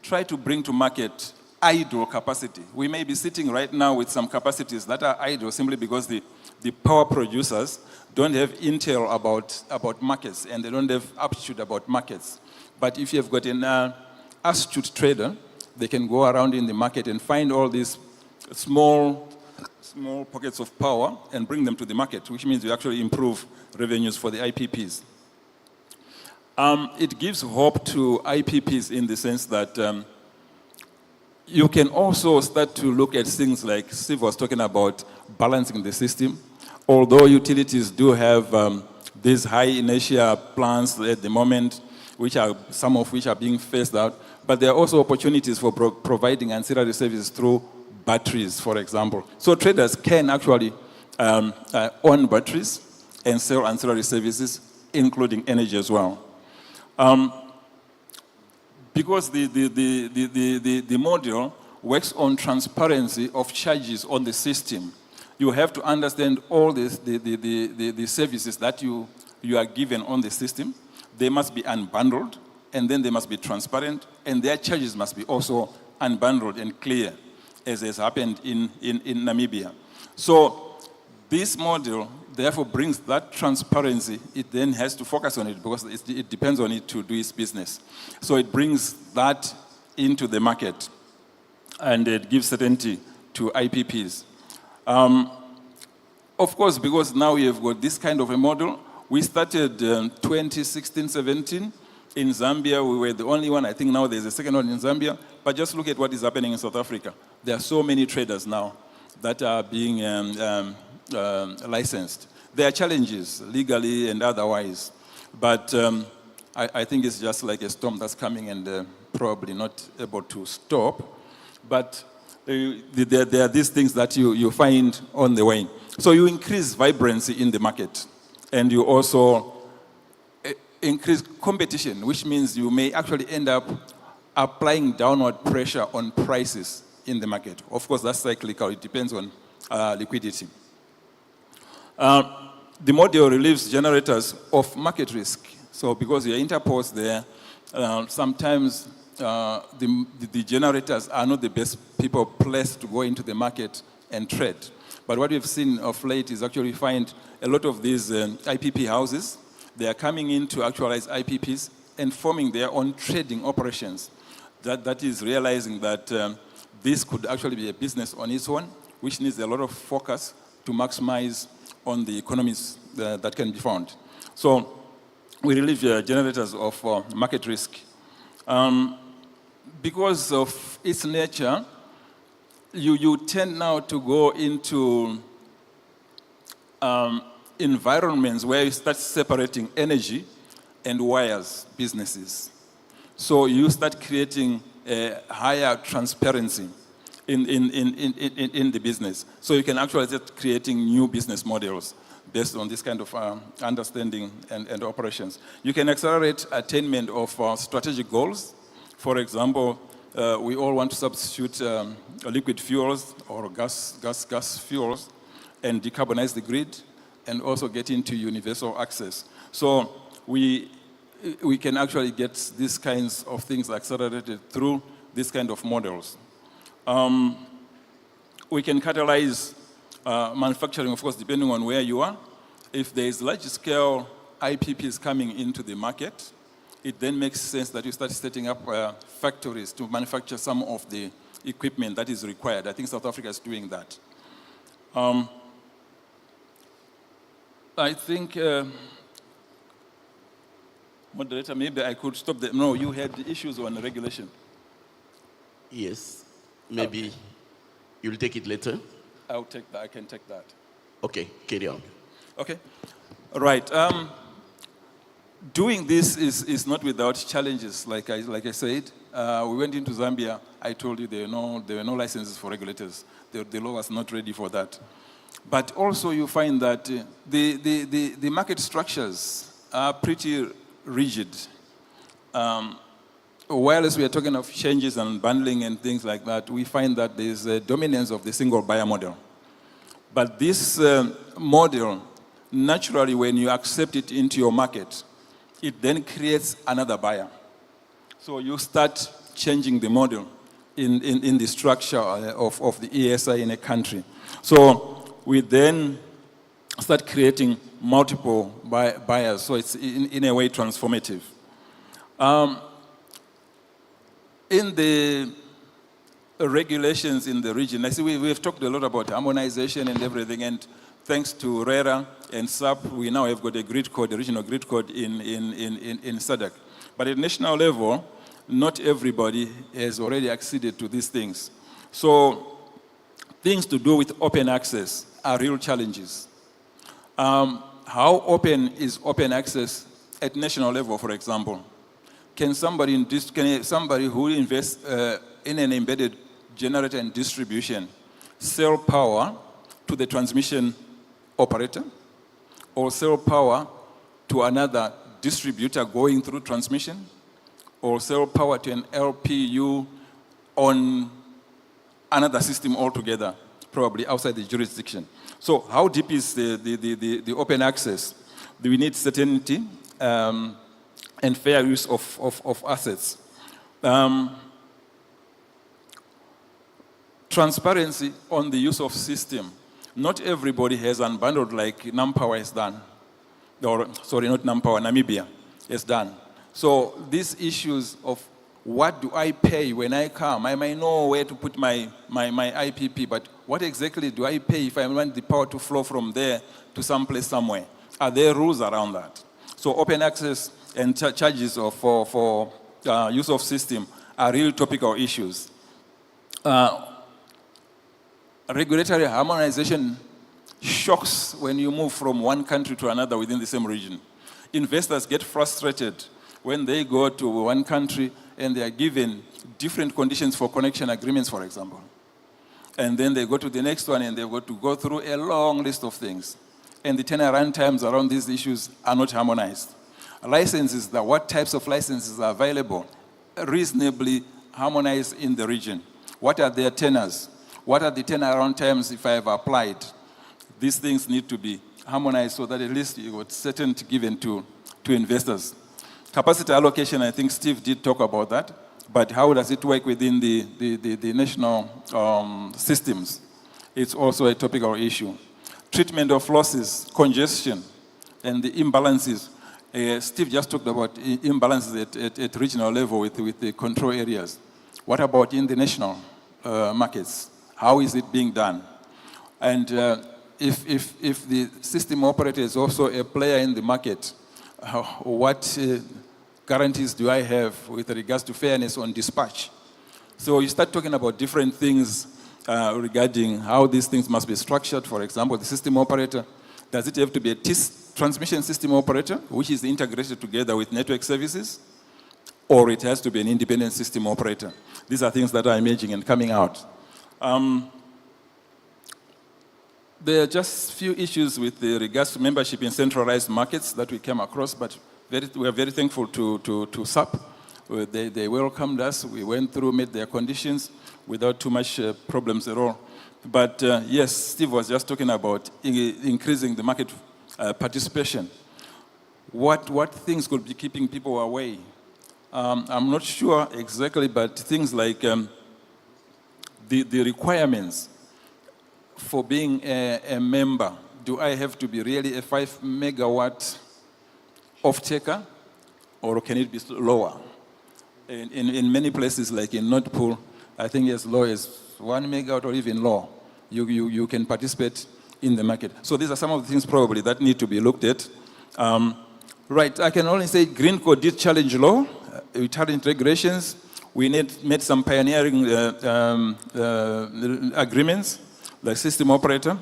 try to bring to market idle capacity. We may be sitting right now with some capacities that are idle simply because the power producers don't have intel about markets, and they don't have aptitude about markets. But if you've got an astute trader, they can go around in the market and find all these small pockets of power and bring them to the market, which means you actually improve revenues for the IPPs. It gives hope to IPPs in the sense that you can also start to look at things like Steve was talking about balancing the system. Although utilities do have these high inertia plants at the moment, some of which are being phased out, but there are also opportunities for providing ancillary services through batteries, for example. So traders can actually own batteries and sell ancillary services, including energy as well. Because the model works on transparency of charges on the system, you have to understand all the services that you are given on the system. They must be unbundled, and then they must be transparent, and their charges must be also unbundled and clear, as has happened in Namibia. So this model therefore brings that transparency. It then has to focus on it because it depends on it to do its business. So it brings that into the market, and it gives certainty to IPPs. Of course, because now we have got this kind of a model, we started 2016-17 in Zambia. We were the only one. I think now there's a second one in Zambia. But just look at what is happening in South Africa. There are so many traders now that are being licensed. There are challenges, legally and otherwise. But I think it's just like a storm that's coming and probably not able to stop. But there are these things that you find on the way. So you increase vibrancy in the market, and you also increase competition, which means you may actually end up applying downward pressure on prices in the market. Of course, that's cyclical. It depends on liquidity. The model relieves generators of market risk. So because you're interposed there, sometimes the generators are not the best people placed to go into the market and trade. But what we've seen of late is actually find a lot of these IPP houses. They are coming in to actualize IPPs and forming their own trading operations. That is realizing that this could actually be a business on its own, which needs a lot of focus to maximize on the economies that can be found. So we relieve generators of market risk. Because of its nature, you tend now to go into environments where you start separating energy and wires businesses. So you start creating a higher transparency in the business. So you can actually start creating new business models based on this kind of understanding and operations. You can accelerate attainment of strategic goals. For example, we all want to substitute liquid fuels or gas fuels and decarbonize the grid and also get into universal access. So we can actually get these kinds of things accelerated through these kind of models. We can catalyze manufacturing, of course, depending on where you are. If there is large-scale IPPs coming into the market, it then makes sense that you start setting up factories to manufacture some of the equipment that is required. I think South Africa is doing that. I think, moderator, maybe I could stop there. No, you had issues on regulation. Yes, maybe you'll take it later. I'll take that. I can take that. Okay, carry on. Okay, all right. Doing this is not without challenges, like I said. We went into Zambia. I told you there were no licenses for regulators. The law was not ready for that. But also you find that the market structures are pretty rigid. Whilst we are talking of changes and bundling and things like that, we find that there's a dominance of the single buyer model. But this model, naturally, when you accept it into your market, it then creates another buyer. So you start changing the model in the structure of the ESI in a country. So we then start creating multiple buyers. So it's in a way transformative. In the regulations in the region, I see we've talked a lot about harmonization and everything, and thanks to RERA and SAP, we now have got a grid code, a regional grid code in Sadc. But at national level, not everybody has already acceded to these things. So things to do with open access are real challenges. How open is open access at national level, for example? Can somebody who invests in an embedded generator and distribution sell power to the transmission operator or sell power to another distributor going through transmission, or sell power to an LPU on another system altogether, probably outside the jurisdiction. So how deep is the open access? Do we need certainty and fair use of assets? Transparency on the use of system. Not everybody has unbundled like NamPower has done. Or, sorry, not NamPower, Namibia has done. So these issues of what do I pay when I come? I might know where to put my IPP, but what exactly do I pay if I want the power to flow from there to someplace somewhere? Are there rules around that? So open access and charges for use of system are real topical issues. Regulatory harmonization shocks when you move from one country to another within the same region. Investors get frustrated when they go to one country and they are given different conditions for connection agreements, for example. And then they go to the next one and they've got to go through a long list of things. And the turnaround times around these issues are not harmonized. Licenses, what types of licenses are available, reasonably harmonized in the region. What are their tenors? What are the turnaround times if I have applied? These things need to be harmonized so that at least you got certainty given to investors. Capacity allocation, I think Steve did talk about that, but how does it work within the national systems? It's also a topical issue. Treatment of losses, congestion, and the imbalances. Steve just talked about imbalances at regional level with the control areas. What about in the national markets? How is it being done? And if the system operator is also a player in the market, what guarantees do I have with regards to fairness on dispatch? So you start talking about different things regarding how these things must be structured. For example, the system operator, does it have to be a transmission system operator, which is integrated together with network services, or it has to be an independent system operator? These are things that are emerging and coming out. There are just few issues with regards to membership in centralized markets that we came across, but we are very thankful to SAP. They welcomed us. We went through, met their conditions without too much problems at all. But yes, Steve was just talking about increasing the market participation. What things could be keeping people away? I'm not sure exactly, but things like the requirements for being a member. Do I have to be really a 5 megawatt off-taker, or can it be lower? In many places, like in North Pool, I think as low as 1 megawatt or even lower, you can participate in the market. So these are some of the things probably that need to be looked at. Right, I can only say Greenco did challenge law, we challenged regulations, we made some pioneering agreements, like system operator.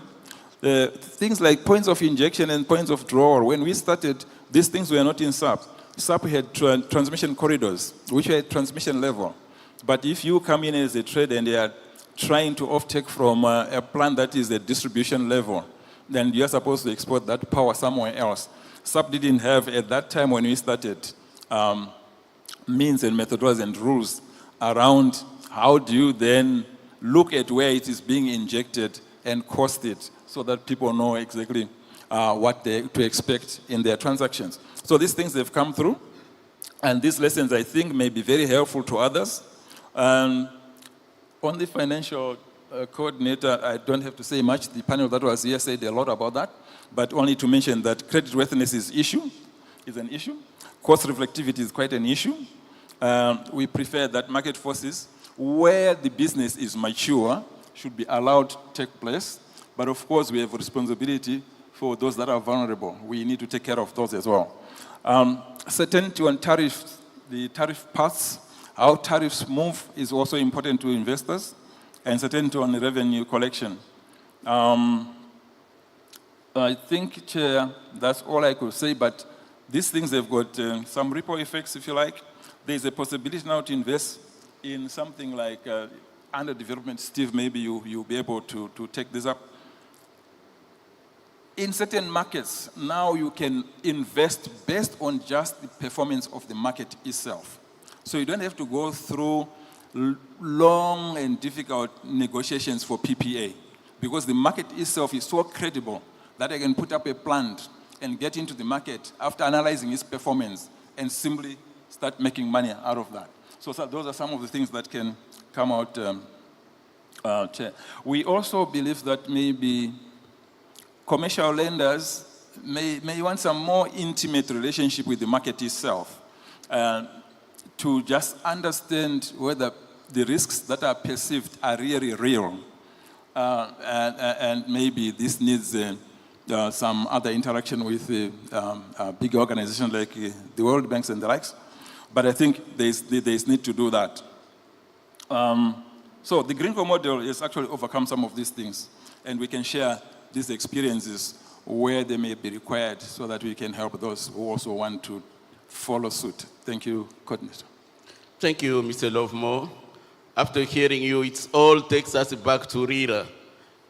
Things like points of injection and points of draw. When we started, these things were not in SAP. SAP had transmission corridors, which were at transmission level. But if you come in as a trader and they are trying to off-take from a plant that is at distribution level, then you're supposed to export that power somewhere else. SAP didn't have, at that time when we started, means and methodologies and rules around how do you then look at where it is being injected and cost it so that people know exactly what to expect in their transactions. So these things have come through, and these lessons, I think, may be very helpful to others. On the financial coordinator, I don't have to say much. The panel that was here said a lot about that, but only to mention that creditworthiness is an issue. Cost reflectivity is quite an issue. We prefer that market forces, where the business is mature, should be allowed to take place. But of course, we have a responsibility for those that are vulnerable. We need to take care of those as well. Certainty on tariffs, the tariff paths, how tariffs move is also important to investors, and certainty on the revenue collection. I think, Chair, that's all I could say, but these things have got some ripple effects, if you like. There's a possibility now to invest in something like under development. Steve, maybe you'll be able to take this up. In certain markets, now you can invest based on just the performance of the market itself. So you don't have to go through long and difficult negotiations for PPA, because the market itself is so credible that I can put up a plant and get into the market after analyzing its performance and simply start making money out of that. So those are some of the things that can come out. We also believe that maybe commercial lenders may want some more intimate relationship with the market itself to just understand whether the risks that are perceived are really real. And maybe this needs some other interaction with big organizations like the World Banks and the likes. But I think there's need to do that. So the Greenco model has actually overcome some of these things, and we can share these experiences where they may be required so that we can help those who also want to follow suit. Thank you, Coordinator. Thank you, Mr. Lovemore. After hearing you, it all takes us back to RERA,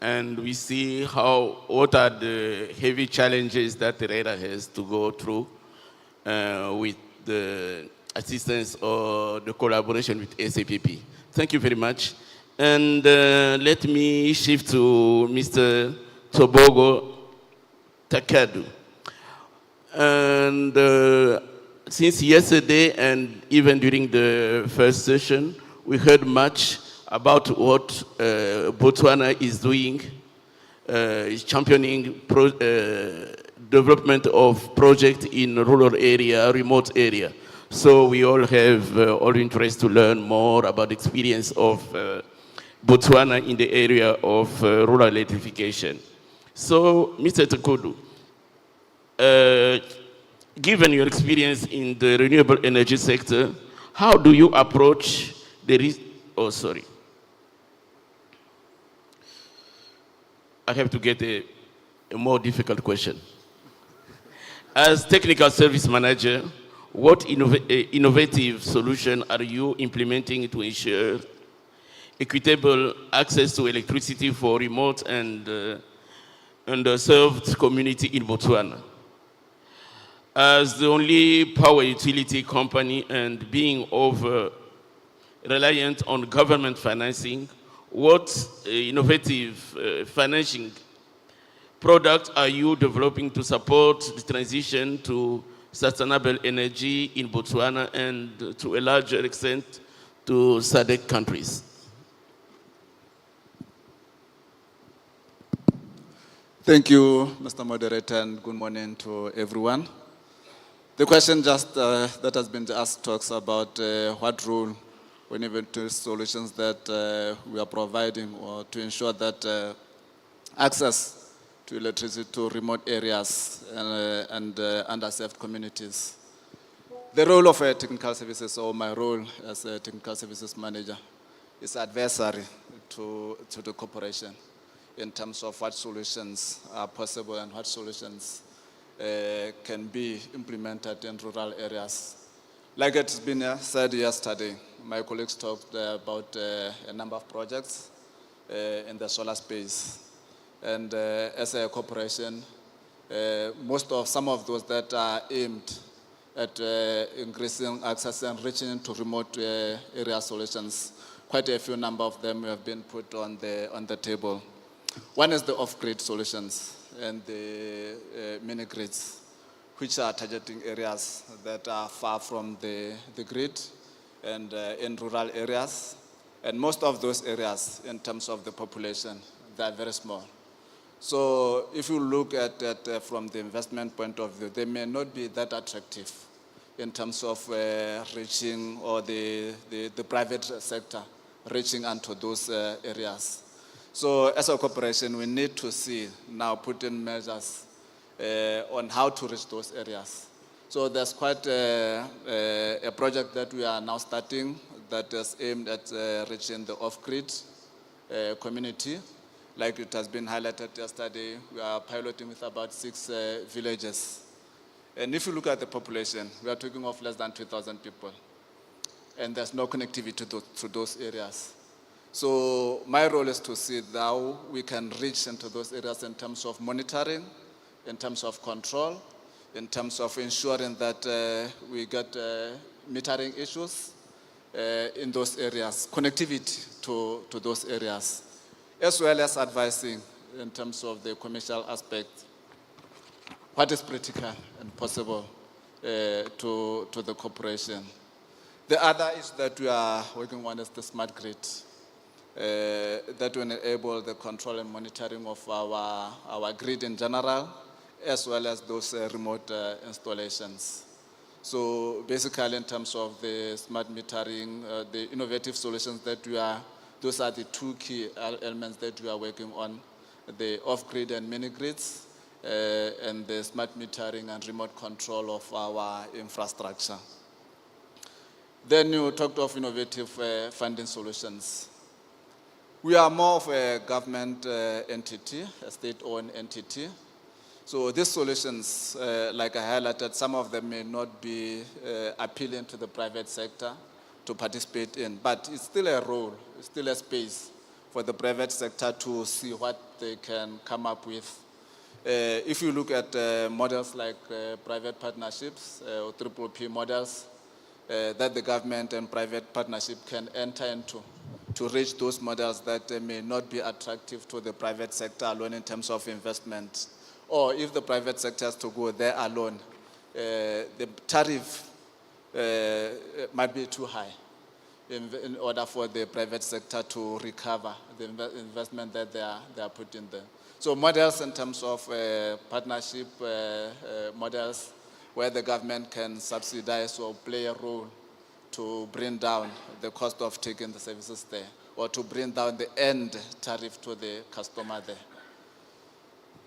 and we see what are the heavy challenges that RERA has to go through with the assistance or the collaboration with SAPP. Thank you very much. And let me shift to Mr. Tobogo Takadu. And since yesterday and even during the first session, we heard much about what Botswana is doing, is championing development of projects in rural area, remote area. So we all have all interest to learn more about the experience of Botswana in the area of rural electrification. So, Mr. Takudu, given your experience in the renewable energy sector, how do you approach the I have to get a more difficult question. As technical service manager, what innovative solution are you implementing to ensure equitable access to electricity for remote and underserved community in Botswana? As the only power utility company and being reliant on government financing, what innovative financing products are you developing to support the transition to sustainable energy in Botswana and to a larger extent to Sadc countries? Thank you, Mr. Moderator, and good morning to everyone. The question just that has been asked talks about what role innovative solutions that we are providing or to ensure that access to electricity to remote areas and underserved communities. The role of technical services, or my role as a technical services manager, is adversary to the corporation in terms of what solutions are possible and what solutions can be implemented in rural areas. Like it's been said yesterday, my colleagues talked about a number of projects in the solar space. And as a corporation, some of those that are aimed at increasing access and reaching into remote area solutions, quite a few number of them have been put on the table. One is the off-grid solutions and the mini-grids, which are targeting areas that are far from the grid and in rural areas. And most of those areas, in terms of the population, they are very small. So if you look at that from the investment point of view, they may not be that attractive in terms of reaching, or the private sector reaching into those areas. So as a corporation, we need to see now put in measures on how to reach those areas. So there's quite a project that we are now starting that is aimed at reaching the off-grid community. Like it has been highlighted yesterday, we are piloting with about 6 villages. And if you look at the population, we are talking of less than 2,000 people. And there's no connectivity to those areas. So my role is to see how we can reach into those areas in terms of monitoring in terms of control, in terms of ensuring that we get metering issues in those areas, connectivity to those areas, as well as advising in terms of the commercial aspect, what is practical and possible to the corporation. The other is that we are working on is the smart grid, that will enable the control and monitoring of our grid in general, as well as those remote installations. So basically in terms of the smart metering, the innovative solutions that those are the two key elements that we are working on, the off-grid and mini-grids, and the smart metering and remote control of our infrastructure. Then you talked of innovative funding solutions. We are more of a government entity, a state-owned entity. So these solutions, like I highlighted, some of them may not be appealing to the private sector to participate in, but it's still a role, it's still a space for the private sector to see what they can come up with. If you look at models like private partnerships or PPP models that the government and private partnership can enter into to reach those models that may not be attractive to the private sector alone in terms of investment. Or if the private sector has to go there alone, the tariff might be too high in order for the private sector to recover the investment that they are putting there. So models in terms of partnership models where the government can subsidize or play a role to bring down the cost of taking the services there, or to bring down the end tariff to the customer there.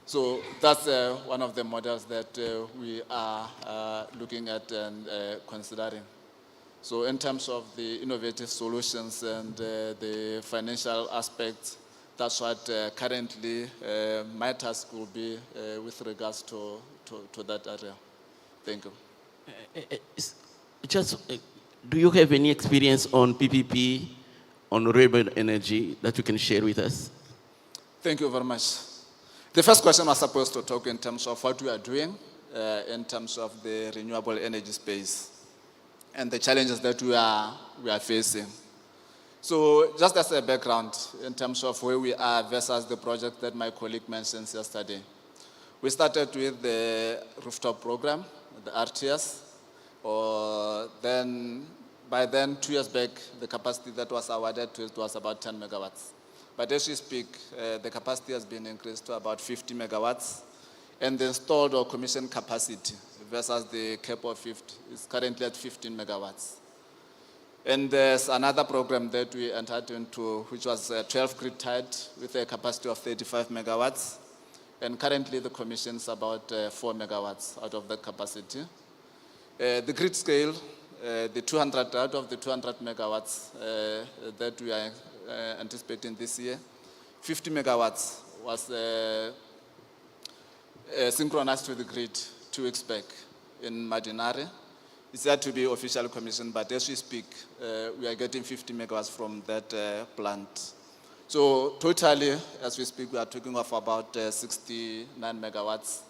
So that's one of the models that we are looking at and considering. So in terms of the innovative solutions and the financial aspects, that's what currently my task will be with regards to that area. Thank you. Do you have any experience on PPP, on renewable energy that you can share with us? Thank you very much. The first question was supposed to talk in terms of what we are doing in terms of the renewable energy space and the challenges that we are facing. So just as a background in terms of where we are versus the project that my colleague mentioned yesterday, we started with the rooftop program, the RTS, by then 2 years back, the capacity that was awarded to it was about 10 megawatts. But as we speak, the capacity has been increased to about 50 megawatts, and the installed or commissioned capacity versus the cap of 50 is currently at 15 megawatts. And there's another program that we entered into, which was 12 grid tied with a capacity of 35 megawatts. And currently the commission is about 4 megawatts out of that capacity. The grid scale, the 200 out of the 200 megawatts that we are anticipating this year, 50 megawatts was synchronized to the grid 2 weeks back in Madinare. It's yet to be officially commissioned, but as we speak, we are getting 50 megawatts from that plant. So totally, as we speak, we are talking of about 69 megawatts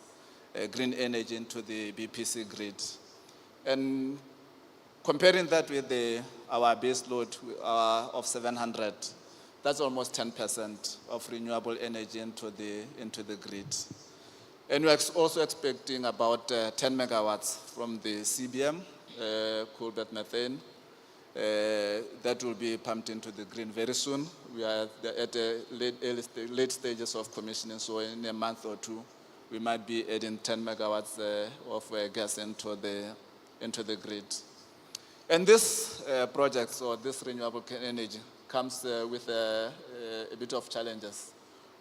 green energy into the BPC grid. And comparing that with our base load of 700, that's almost 10% of renewable energy into the grid. And we're also expecting about 10 megawatts from the CBM, coal bed methane, that will be pumped into the grid very soon. We are at the late stages of commissioning, so in a month or two, we might be adding 10 megawatts of gas into the grid. And this project, or this renewable energy, comes with a bit of challenges,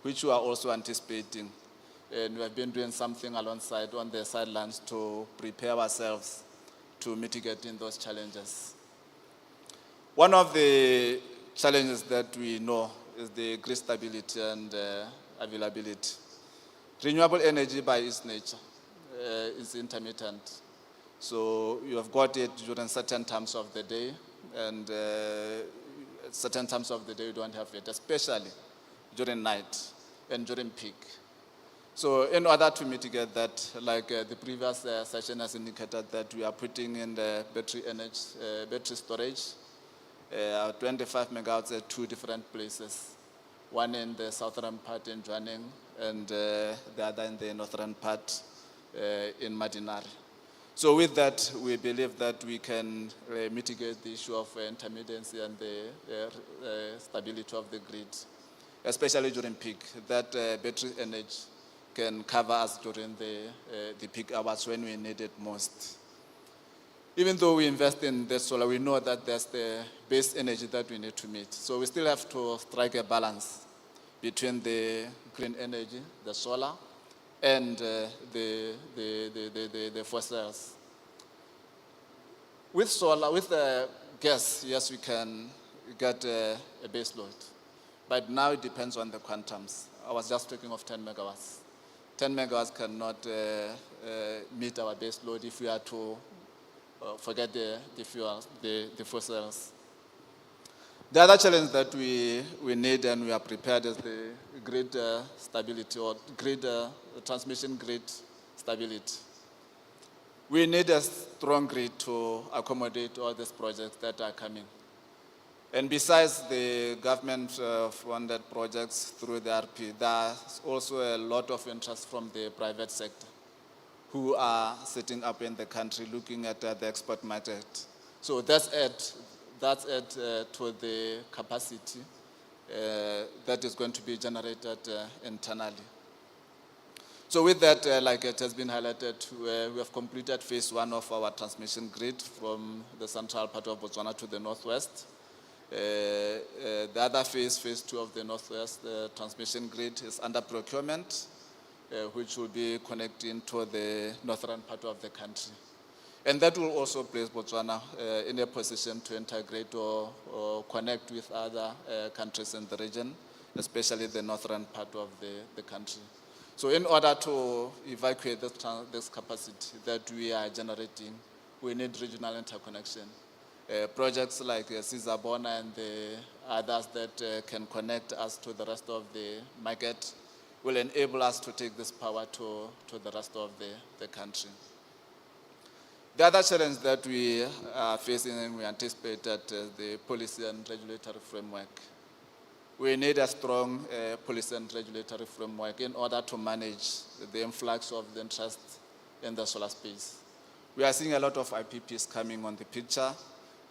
which we are also anticipating. And we have been doing something alongside on the sidelines to prepare ourselves to mitigating those challenges. One of the challenges that we know is the grid stability and availability. Renewable energy by its nature is intermittent. So you have got it during certain times of the day, and certain times of the day you don't have it, especially during night and during peak. So in order to mitigate that, like the previous session has indicated, that we are putting in the battery storage, 25 megawatts at 2 different places. One in the southern part in Jwaneng, and the other in the northern part in Madinari. So with that, we believe that we can mitigate the issue of intermittency and the stability of the grid, especially during peak, that battery energy can cover us during the peak hours when we need it most. Even though we invest in the solar, we know that there's the base energy that we need to meet. So we still have to strike a balance between the green energy, the solar, and the fossils. With solar, with the gas, yes, we can get a base load. But now it depends on the quantums. I was just talking of 10 megawatts. 10 megawatts cannot meet our base load if we are to forget the fuels, the fossils. The other challenge that we need and we are prepared is the grid stability, or transmission grid stability. We need a strong grid to accommodate all these projects that are coming. And besides the government-funded projects through the RP, there's also a lot of interest from the private sector who are sitting up in the country looking at the export market. So that's it to the capacity that is going to be generated internally. So with that, like it has been highlighted, we have completed phase 1 of our transmission grid from the central part of Botswana to the northwest. The other phase 2 of the northwest transmission grid, is under procurement, which will be connecting to the northern part of the country. And that will also place Botswana in a position to integrate or connect with other countries in the region, especially the northern part of the country. So in order to evacuate this capacity that we are generating, we need regional interconnection. Projects like Sizabona and the others that can connect us to the rest of the market will enable us to take this power to the rest of the country. The other challenge that we are facing and we anticipate that the policy and regulatory framework. We need a strong policy and regulatory framework in order to manage the influx of the interest in the solar space. We are seeing a lot of IPPs coming on the picture,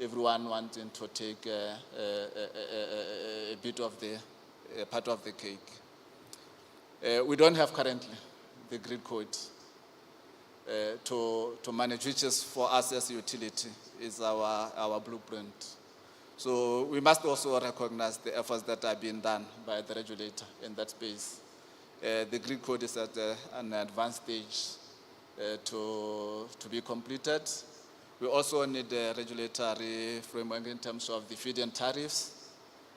everyone wanting to take a bit of the part of the cake. We don't have currently the grid code to manage, which is for us as a utility, is our blueprint. So we must also recognize the efforts that are being done by the regulator in that space. The grid code is at an advanced stage to be completed. We also need a regulatory framework in terms of the feed-in tariffs.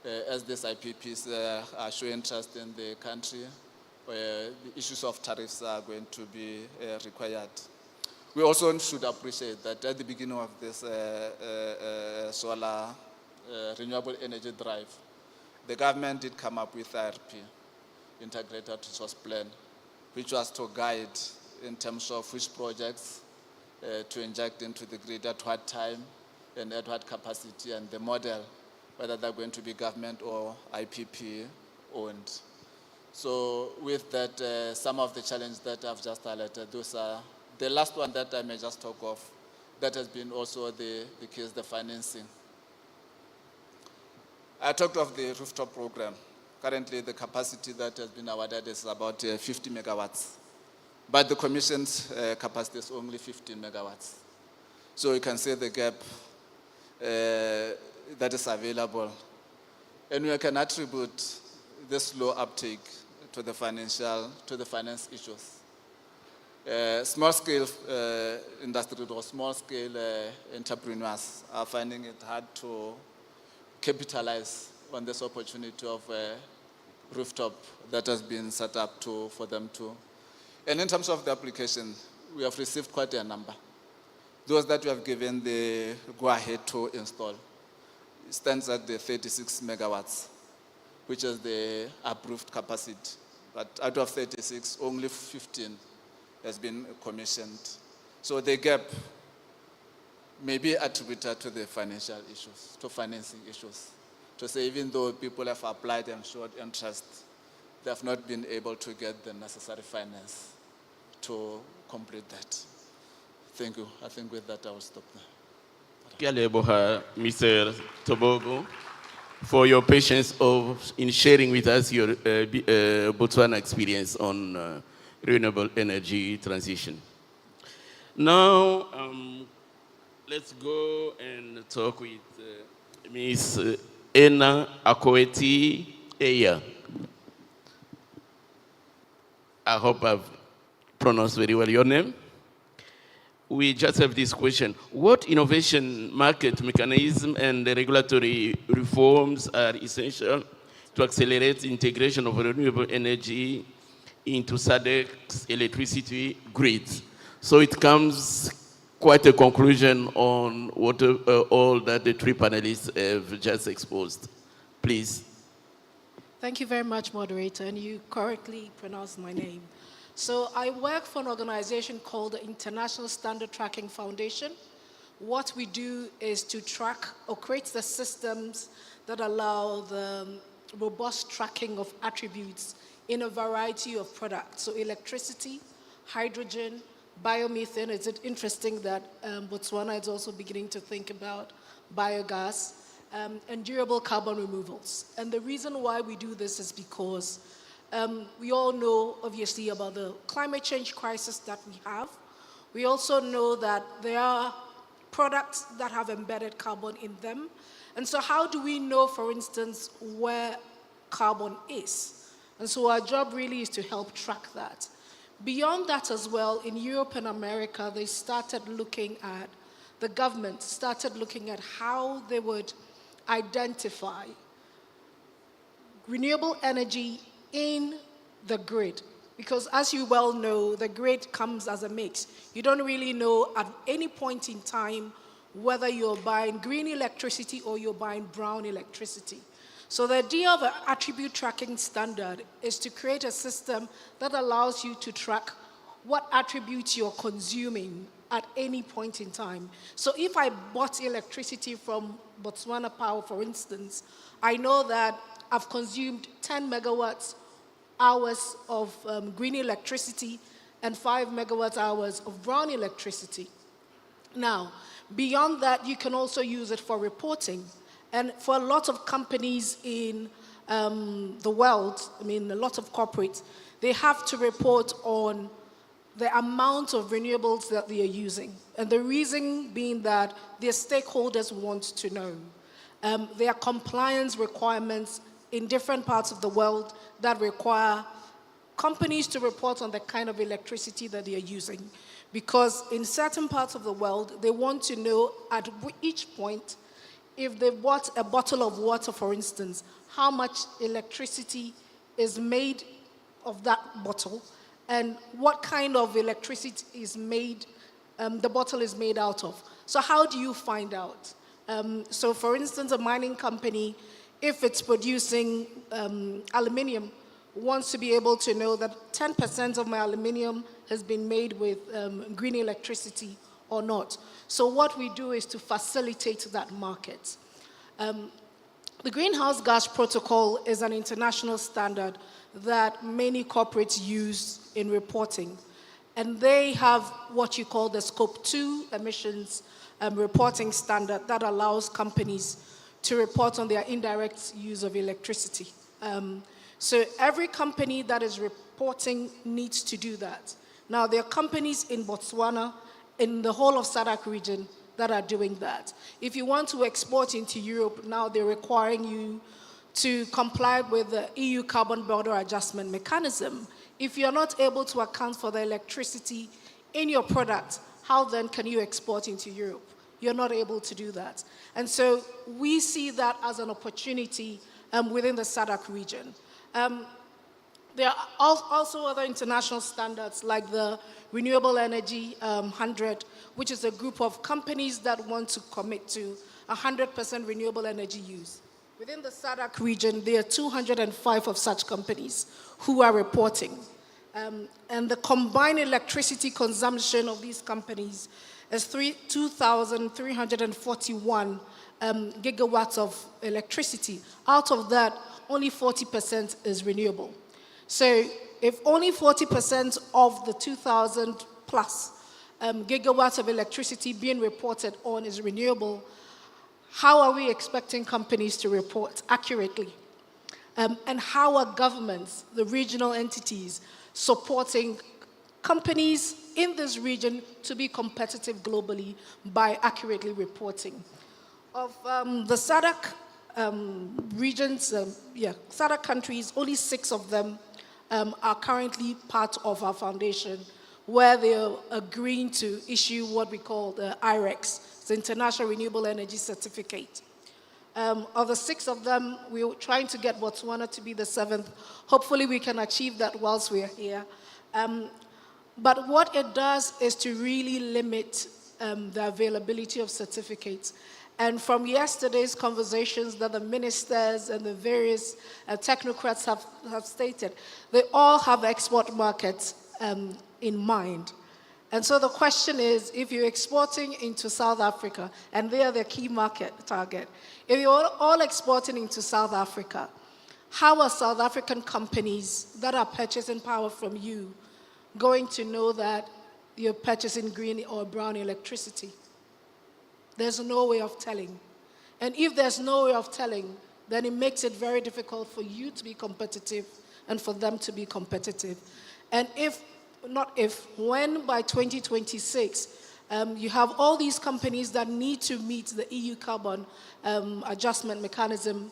As these IPPs are showing interest in the country, the issues of tariffs are going to be required. We also should appreciate that at the beginning of this solar renewable energy drive, the government did come up with IRP, Integrated Resource Plan, which was to guide in terms of which projects to inject into the grid at what time and at what capacity, and the model, whether they're going to be government or IPP owned. So with that, some of the challenges that I've just highlighted, those are the last one that I may just talk of, that has been also the case, the financing. I talked of the rooftop program. Currently, the capacity that has been awarded is about 50 megawatts. But the commission's capacity is only 15 megawatts. So you can see the gap that is available. And we can attribute this low uptake to the finance issues. Small-scale industry or small-scale entrepreneurs are finding it hard to capitalize on this opportunity of rooftop that has been set up for them to. And in terms of the application, we have received quite a number. Those that we have given the go-ahead to install stands at the 36 megawatts, which is the approved capacity But out of 36, only 15 has been commissioned. So the gap may be attributed to the financial issues, to financing issues. To say even though people have applied and showed interest, they have not been able to get the necessary finance to complete that. Thank you. I think with that I will stop there. Kialeboha, Mr. Tobogo, for your patience in sharing with us your Botswana experience on renewable energy transition. Now, let's go and talk with Ms. Ena Akoeti Eya. I hope I've pronounced very well your name. We just have this question. What innovation, market mechanism, and regulatory reforms are essential to accelerate the integration of renewable energy into Sadc's electricity grid? So it comes quite a conclusion on what all that the three panelists have just exposed. Please. Thank you very much, moderator, and you correctly pronounced my name. So I work for an organization called the International Standard Tracking Foundation. What we do is to track or create the systems that allow the robust tracking of attributes in a variety of products. So electricity, hydrogen, biomethane. Is it interesting that Botswana is also beginning to think about biogas, and durable carbon removals. And the reason why we do this is because we all know, obviously, about the climate change crisis that we have. We also know that there are products that have embedded carbon in them. And so how do we know, for instance, where carbon is? And so our job really is to help track that. Beyond that as well, in Europe and America, they started looking at, the government started looking at how they would identify renewable energy in the grid. Because as you well know, the grid comes as a mix. You don't really know at any point in time whether you're buying green electricity or you're buying brown electricity. So the idea of an attribute tracking standard is to create a system that allows you to track what attributes you're consuming at any point in time. So if I bought electricity from Botswana Power, for instance, I know that I've consumed 10 megawatt hours of green electricity and 5 megawatt hours of brown electricity. Now, beyond that, you can also use it for reporting. And for a lot of companies in the world, I mean, a lot of corporates, they have to report on the amount of renewables that they are using. And the reason being that their stakeholders want to know. There are compliance requirements in different parts of the world that require companies to report on the kind of electricity that they are using. Because in certain parts of the world, they want to know at each point, if they bought a bottle of water, for instance, how much electricity is made of that bottle, and what kind of electricity is made, the bottle is made out of. So how do you find out? So for instance, a mining company, if it's producing aluminium, wants to be able to know that 10% of my aluminium has been made with green electricity or not. So what we do is to facilitate that market. The Greenhouse Gas Protocol is an international standard that many corporates use in reporting. And they have what you call the Scope 2 emissions reporting standard that allows companies to report on their indirect use of electricity. So every company that is reporting needs to do that. Now, there are companies in Botswana, in the whole of Sadc region, that are doing that. If you want to export into Europe, now they're requiring you to comply with the EU carbon border adjustment mechanism. If you're not able to account for the electricity in your product, how then can you export into Europe? You're not able to do that. And so we see that as an opportunity within the Sadc region. There are also other international standards like the Renewable Energy 100, which is a group of companies that want to commit to 100% renewable energy use. within the Sadc region, there are 205 of such companies who are reporting. And the combined electricity consumption of these companies is 2,341 gigawatts of electricity. Out of that, only 40% is renewable. So if only 40% of the 2,000 plus gigawatts of electricity being reported on is renewable, how are we expecting companies to report accurately? And how are governments, the regional entities, supporting companies in this region to be competitive globally by accurately reporting? Of the Sadc regions, Sadc countries, only 6 of them are currently part of our foundation, where they're agreeing to issue what we call the IREX, the International Renewable Energy Certificate. Of the 6 of them, we're trying to get Botswana to be the 7th. Hopefully we can achieve that whilst we're here. But what it does is to really limit the availability of certificates. And from yesterday's conversations that the ministers and the various technocrats have stated, they all have export markets in mind. And so the question is, if you're exporting into South Africa, and they are the key market target, if you're all exporting into South Africa, how are South African companies that are purchasing power from you going to know that you're purchasing green or brown electricity? There's no way of telling. And if there's no way of telling, then it makes it very difficult for you to be competitive and for them to be competitive. And when by 2026, you have all these companies that need to meet the EU carbon adjustment mechanism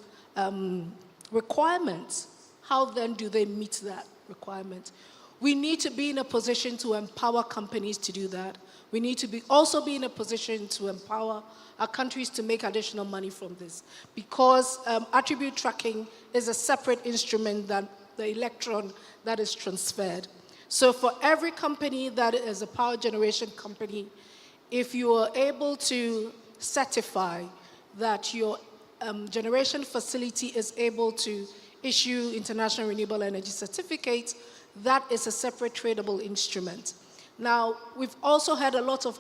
requirements, how then do they meet that requirement? We need to be in a position to empower companies to do that. We need to also be in a position to empower our countries to make additional money from this, because attribute tracking is a separate instrument than the electron that is transferred. So for every company that is a power generation company, if you are able to certify that your generation facility is able to issue international renewable energy certificates, that is a separate tradable instrument. Now, we've also had a lot of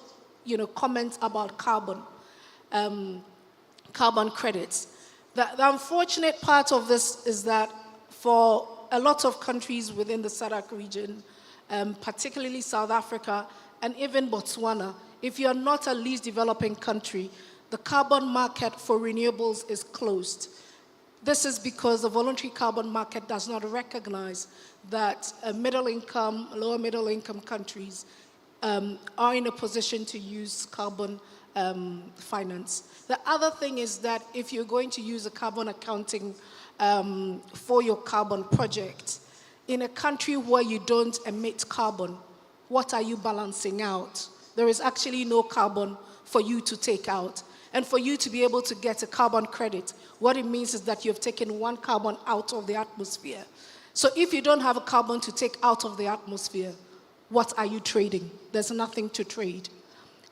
comments about carbon credits. The unfortunate part of this is that for a lot of countries within the Sadc region, particularly South Africa and even Botswana, if you're not a least developing country, the carbon market for renewables is closed. This is because the voluntary carbon market does not recognize that middle-income, lower middle-income countries are in a position to use carbon finance. The other thing is that if you're going to use a carbon accounting for your carbon project, in a country where you don't emit carbon, what are you balancing out? There is actually no carbon for you to take out. And for you to be able to get a carbon credit, what it means is that you've taken one carbon out of the atmosphere. So if you don't have a carbon to take out of the atmosphere, what are you trading? There's nothing to trade.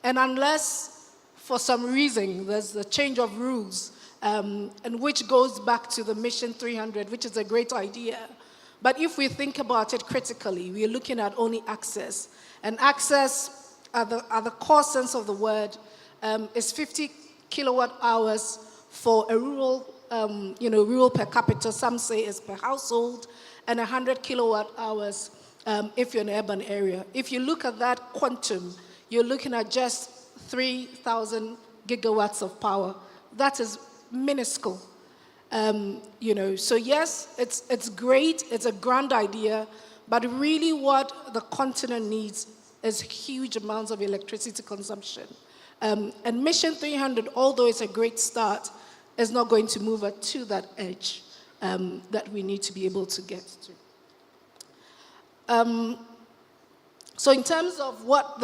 And unless, for some reason, there's a change of rules, and which goes back to the Mission 300, which is a great idea. But if we think about it critically, we're looking at only access. And access, at the core sense of the word, is 50 kilowatt hours for a rural, rural per capita, some say is per household, and 100 kilowatt hours if you're in an urban area. If you look at that quantum, you're looking at just 3,000 gigawatts of power. That is minuscule. So yes, it's great, it's a grand idea, but really what the continent needs is huge amounts of electricity consumption. And Mission 300, although it's a great start, is not going to move us to that edge that we need to be able to get to. So in terms of what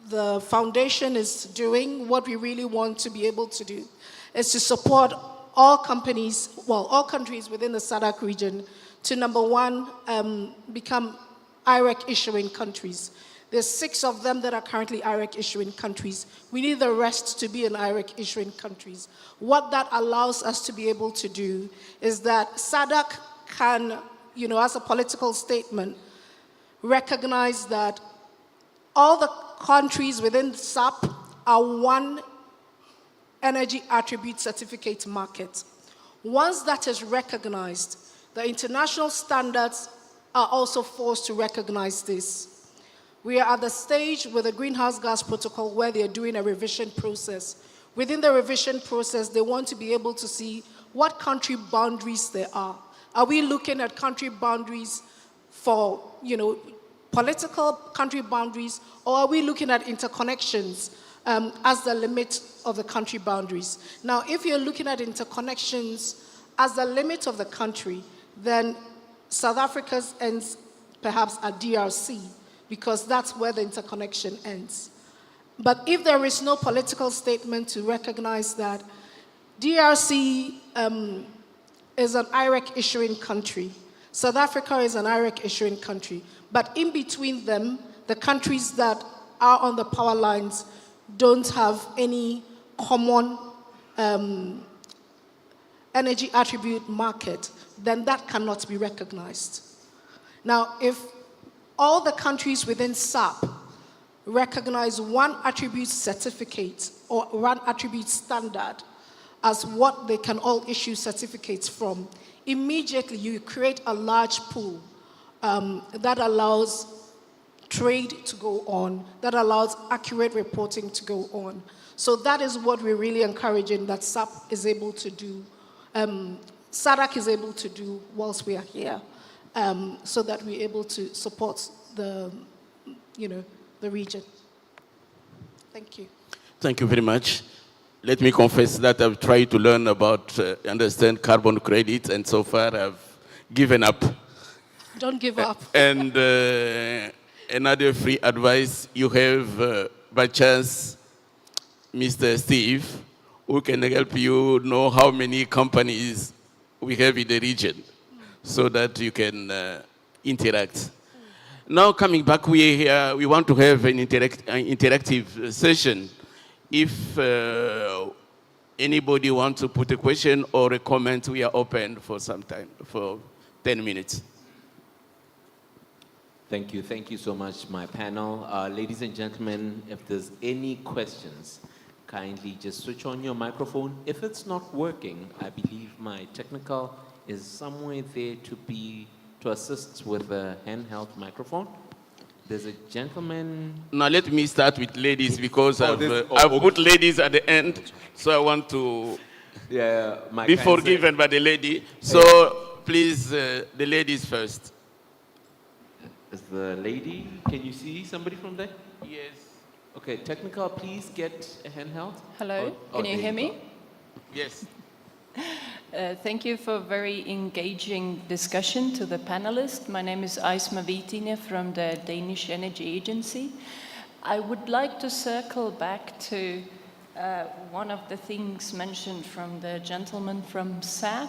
the foundation is doing, what we really want to be able to do is to support all companies, all countries within the Sadc region to, number one, become IREC issuing countries. There's 6 of them that are currently IREC issuing countries. We need the rest to be in IREC issuing countries. What that allows us to be able to do is that Sadc can, as a political statement, recognize that all the countries within SAP are one energy attribute certificate market. Once that is recognized, the international standards are also forced to recognize this. We are at the stage with the Greenhouse Gas Protocol where they are doing a revision process. Within the revision process, they want to be able to see what country boundaries there are. Are we looking at country boundaries for, political country boundaries, or are we looking at interconnections as the limit of the country boundaries? Now, if you're looking at interconnections as the limit of the country, then South Africa's ends perhaps at DRC, because that's where the interconnection ends. But if there is no political statement to recognize that DRC is an IREC issuing country, South Africa is an IREC issuing country, but in between them, the countries that are on the power lines don't have any common energy attribute market, then that cannot be recognized. Now, if all the countries within SAP recognize one attribute certificate or one attribute standard as what they can all issue certificates from, immediately you create a large pool that allows trade to go on, that allows accurate reporting to go on. So that is what we're really encouraging that SAP is able to do, Sadc is able to do whilst we are here, so that we're able to support the region. Thank you. Thank you very much. Let me confess that I've tried to learn about, understand carbon credits, and so far I've given up. Don't give up. And another free advice, you have, by chance, Mr. Steve, who can help you know how many companies we have in the region, so that you can interact. Now coming back, we want to have an interactive session. If anybody wants to put a question or a comment, we are open for some time, for 10 minutes. Thank you. Thank you so much, my panel. Ladies and gentlemen, if there's any questions, kindly just switch on your microphone. If it's not working, I believe my technical is somewhere there to assist with a handheld microphone. There's a gentleman. Now let me start with ladies, because I've put ladies at the end, so I want to be forgiven by the lady. So please, the ladies first. Is the lady, can you see somebody from there? Yes. Okay, technical, please get a handheld. Hello, can you hear me? Yes. Thank you for a very engaging discussion to the panelists. My name is Aisma Vitine from the Danish Energy Agency. I would like to circle back to one of the things mentioned from the gentleman from SAP.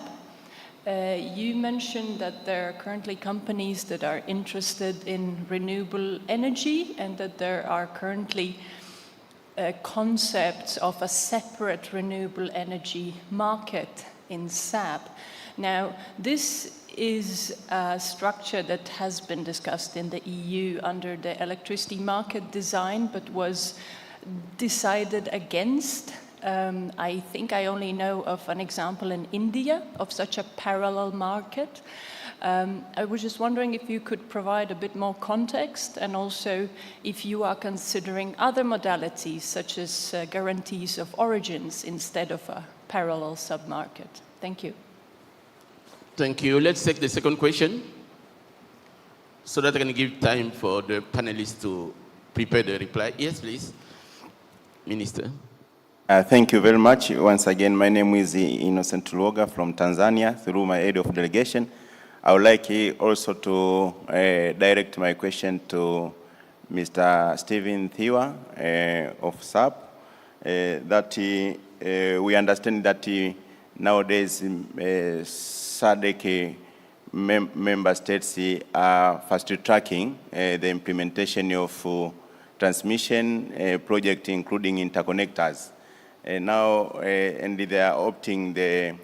You mentioned that there are currently companies that are interested in renewable energy, and that there are currently concepts of a separate renewable energy market in SAP. Now, this is a structure that has been discussed in the EU under the electricity market design, but was decided against. I think I only know of an example in India of such a parallel market. I was just wondering if you could provide a bit more context, and also if you are considering other modalities such as guarantees of origins instead of a parallel sub-market. Thank you. Thank you. Let's take the second question, so that I can give time for the panelists to prepare the reply. Yes, please. Minister. Thank you very much. Once again, my name is Innocent Luoga from Tanzania, through my head of delegation. I would like also to direct my question to Mr. Stephen Thiwa of SAP, that we understand that nowadays SADC member states are fast-tracking the implementation of transmission project, including interconnectors. Now, and they are opting the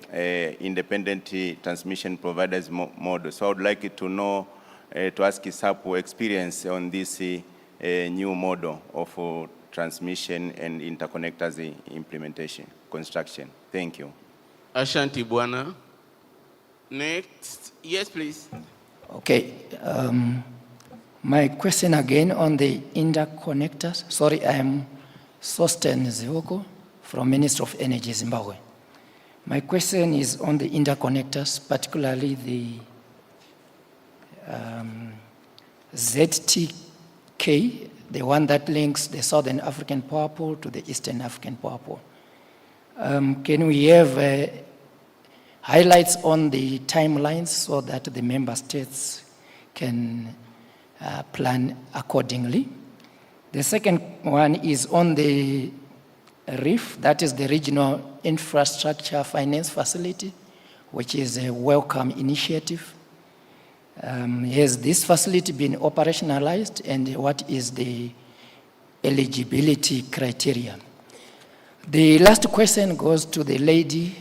independent transmission providers model. So I would like to know, to ask SAPO experience on this new model of transmission and interconnectors implementation, construction. Thank you. Ashanti Bwana. Next. Yes, please. Okay. My question again on the interconnectors. Sorry, I am Sosten Zioko from Ministry of Energy, Zimbabwe. My question is on the interconnectors, particularly the ZTK, the one that links the Southern African Power Pool to the Eastern African Power Pool. Can we have highlights on the timelines so that the member states can plan accordingly? The second one is on the RIF, that is the Regional Infrastructure Finance Facility, which is a welcome initiative. Has this facility been operationalized, and what is the eligibility criteria? The last question goes to the lady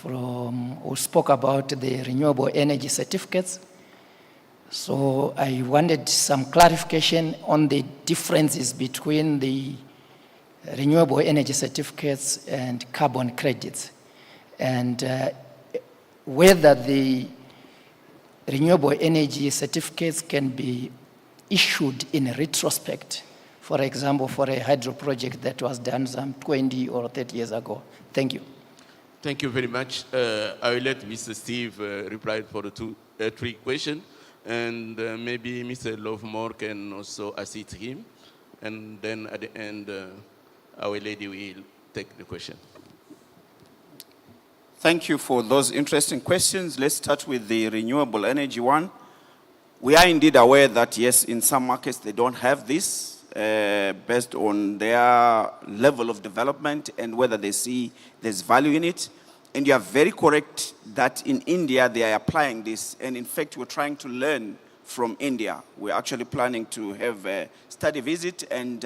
who spoke about the renewable energy certificates. So I wanted some clarification on the differences between the renewable energy certificates and carbon credits, and whether the renewable energy certificates can be issued in retrospect, for example, for a hydro project that was done some 20 or 30 years ago. Thank you. Thank you very much. I will let Mr. Steve reply for the three questions, and maybe Mr. Lovemore can also assist him, and then at the end, our lady will take the question. Thank you for those interesting questions. Let's start with the renewable energy one. We are indeed aware that, yes, in some markets they don't have this based on their level of development and whether they see there's value in it. And you are very correct that in India they are applying this. And in fact, we're trying to learn from India. We're actually planning to have a study visit, and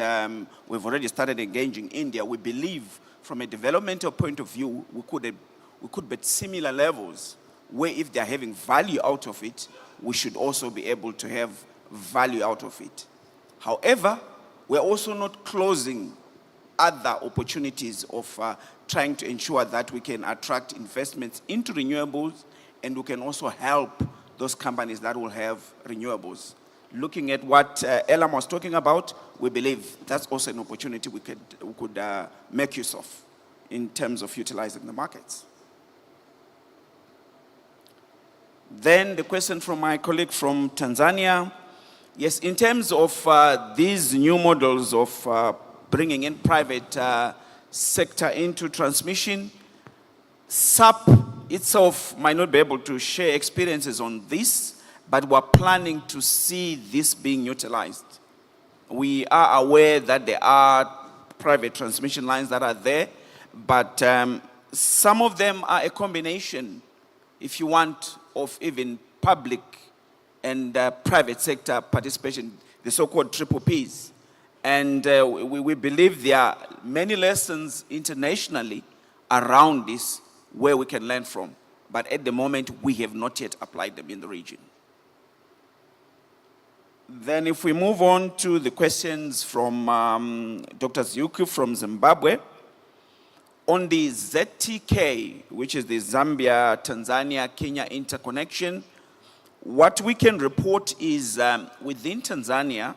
we've already started engaging India. We believe from a developmental point of view, we could be at similar levels where if they're having value out of it, we should also be able to have value out of it. However, we're also not closing other opportunities of trying to ensure that we can attract investments into renewables, and we can also help those companies that will have renewables. Looking at what Elam was talking about, we believe that's also an opportunity we could make use of in terms of utilizing the markets. Then the question from my colleague from Tanzania. Yes, in terms of these new models of bringing in private sector into transmission, SAP itself might not be able to share experiences on this, but we're planning to see this being utilized. We are aware that there are private transmission lines that are there, but some of them are a combination, if you want, of even public and private sector participation, the so-called triple Ps. And we believe there are many lessons internationally around this where we can learn from. But at the moment, we have not yet applied them in the region. Then if we move on to the questions from Dr. Ziuku from Zimbabwe, on the ZTK, which is the Zambia-Tanzania-Kenya interconnection, what we can report is within Tanzania,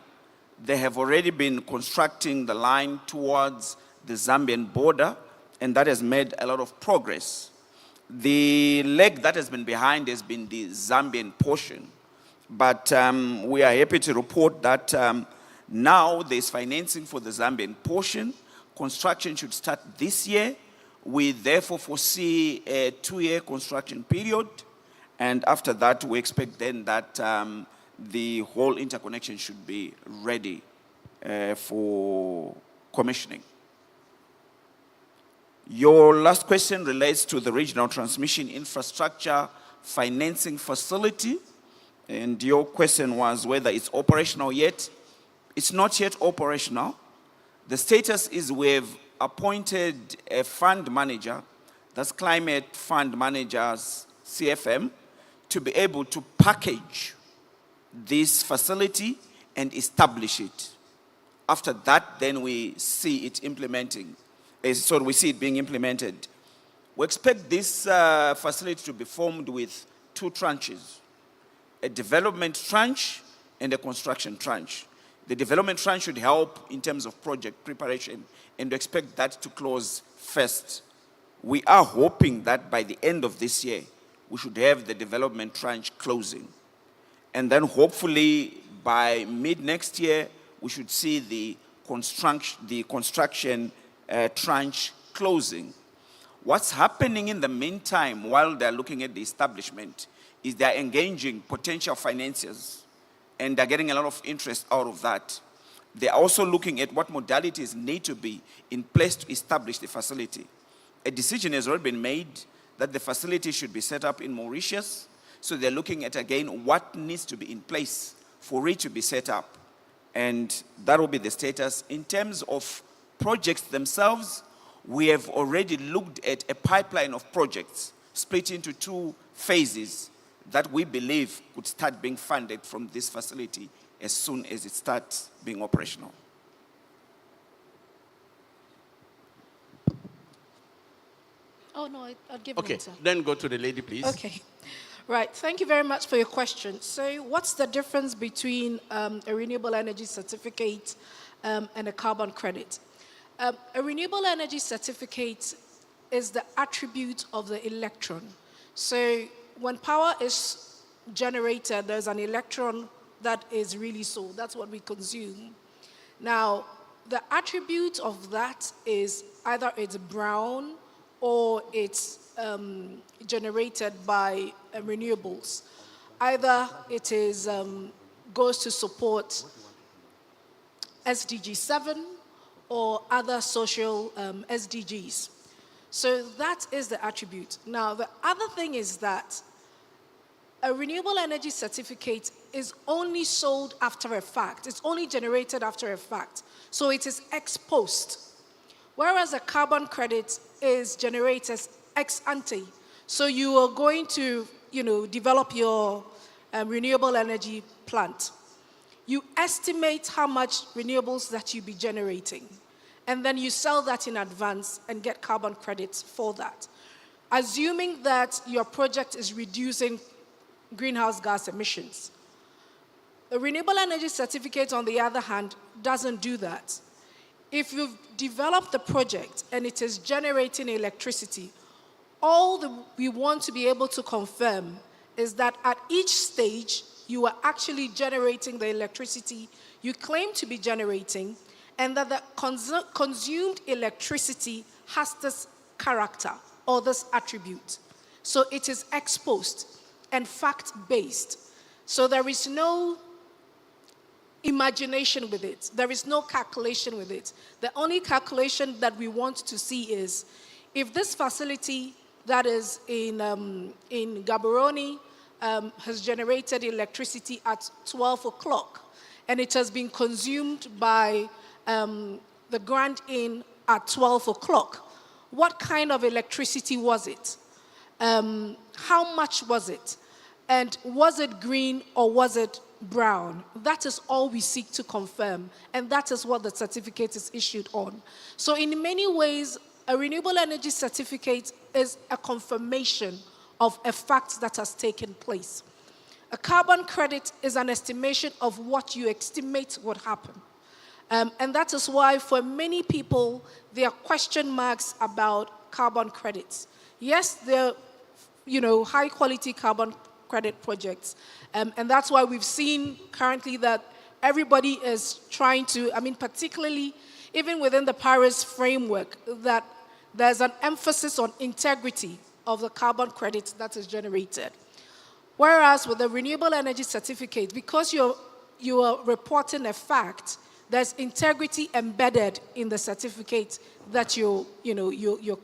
they have already been constructing the line towards the Zambian border, and that has made a lot of progress. The leg that has been behind has been the Zambian portion. But we are happy to report that now there's financing for the Zambian portion. Construction should start this year. We therefore foresee a 2-year construction period. And after that, we expect then that the whole interconnection should be ready for commissioning. Your last question relates to the regional transmission infrastructure financing facility, and your question was whether it's operational yet. It's not yet operational. The status is we've appointed a fund manager, that's Climate Fund Managers, CFM, to be able to package this facility and establish it. After that, then we see it implementing. So we see it being implemented. We expect this facility to be formed with 2 tranches, a development tranche and a construction tranche. The development tranche should help in terms of project preparation, and we expect that to close first. We are hoping that by the end of this year, we should have the development tranche closing. And then hopefully by mid next year, we should see the construction tranche closing. What's happening in the meantime while they're looking at the establishment is they're engaging potential financiers, and they're getting a lot of interest out of that. They're also looking at what modalities need to be in place to establish the facility. A decision has already been made that the facility should be set up in Mauritius, so they're looking at, again, what needs to be in place for it to be set up. And that will be the status. In terms of projects themselves, we have already looked at a pipeline of projects split into 2 phases that we believe could start being funded from this facility as soon as it starts being operational. Oh, no, I'll give Okay, an answer. then go to the lady, please. Okay. Right, thank you very much for your question. So what's the difference between a renewable energy certificate and a carbon credit? A renewable energy certificate is the attribute of the electron. So when power is generated, there's an electron that is really sold. That's what we consume. Now, the attribute of that is either it's brown or it's generated by renewables. Either it is goes to support SDG 7 or other social SDGs. So that is the attribute. Now, the other thing is that a renewable energy certificate is only sold after a fact. It's only generated after a fact. So it is ex post. Whereas a carbon credit is generated ex ante. So you are going to, develop your renewable energy plant. You estimate how much renewables that you'll be generating. And then you sell that in advance and get carbon credits for that. Assuming that your project is reducing greenhouse gas emissions. A renewable energy certificate, on the other hand, doesn't do that. If you've developed the project and it is generating electricity, all we want to be able to confirm is that at each stage, you are actually generating the electricity you claim to be generating, and that the consumed electricity has this character or this attribute. So it is ex post and fact-based. So there is no imagination with it. There is no calculation with it. The only calculation that we want to see is if this facility that is in Gaborone has generated electricity at 12 o'clock and it has been consumed by the Grand Inn at 12 o'clock, what kind of electricity was it? How much was it? And was it green or was it brown? That is all we seek to confirm, and that is what the certificate is issued on. So in many ways, a renewable energy certificate is a confirmation of a fact that has taken place. A carbon credit is an estimation of what you estimate would happen. And that is why for many people, there are question marks about carbon credits. Yes, they're high quality carbon credit projects. And that's why we've seen currently that everybody is trying to, particularly even within the Paris framework, that there's an emphasis on integrity of the carbon credit that is generated. Whereas with the renewable energy certificate, because you are reporting a fact, there's integrity embedded in the certificate that you're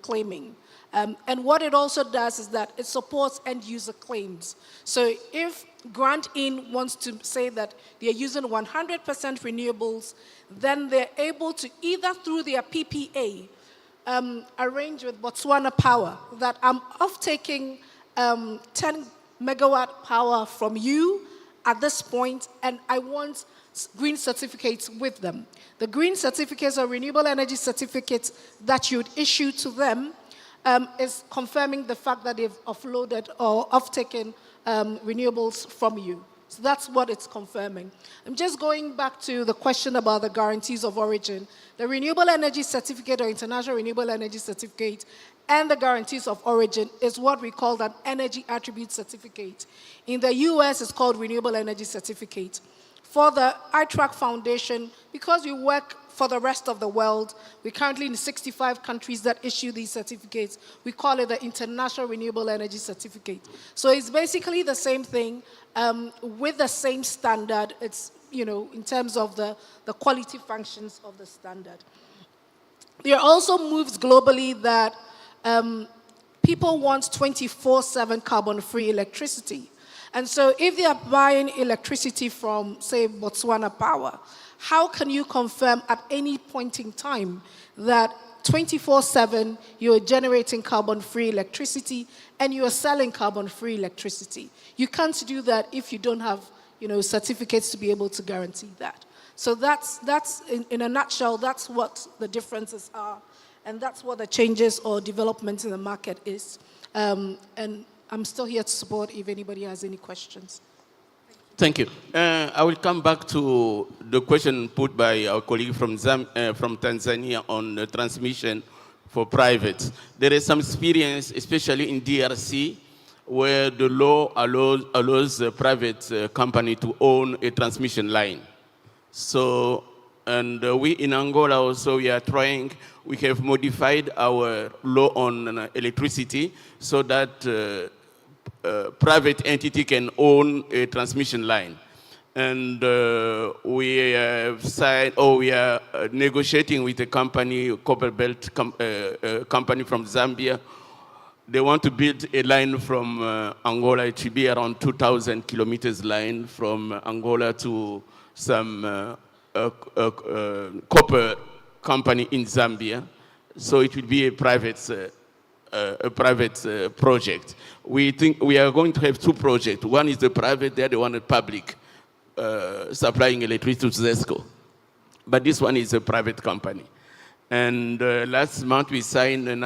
claiming. And what it also does is that it supports end user claims. So if Grant In wants to say that they're using 100% renewables, then they're able to either through their PPA arrange with Botswana Power that I'm off-taking 10 megawatt power from you at this point, and I want green certificates with them. The green certificates or renewable energy certificates that you'd issue to them is confirming the fact that they've offloaded or off-taken renewables from you. So that's what it's confirming. I'm just going back to the question about the guarantees of origin. The renewable energy certificate or international renewable energy certificate and the guarantees of origin is what we call an energy attribute certificate. In the US, it's called renewable energy certificate. For the iTrack Foundation, because we work for the rest of the world, we're currently in 65 countries that issue these certificates. We call it the International Renewable Energy Certificate. So it's basically the same thing with the same standard. It's, you know, in terms of the quality functions of the standard. There are also moves globally that people want 24/7 carbon-free electricity. And so if they are buying electricity from, say, Botswana Power, how can you confirm at any point in time that 24/7 you're generating carbon-free electricity and you're selling carbon-free electricity? You can't do that if you don't have, you know, certificates to be able to guarantee that. So that's in a nutshell, that's what the differences are, and that's what the changes or developments in the market is. And I'm still here to support if anybody has any questions. Thank you. I will come back to the question put by our colleague from Tanzania on the transmission for private. There is some experience, especially in DRC, where the law allows a private company to own a transmission line. So, and we in Angola also, we are trying, we have modified our law on electricity so that private entity can own a transmission line. And we have signed, we are negotiating with a company, Copper Belt company from Zambia. They want to build a line from Angola. It should be around 2,000 kilometers line from Angola to some copper company in Zambia. So it will be a private project. We think we are going to have two projects. One is the private, the other one is public, supplying electricity to Sadc. But this one is a private company. And last month we signed an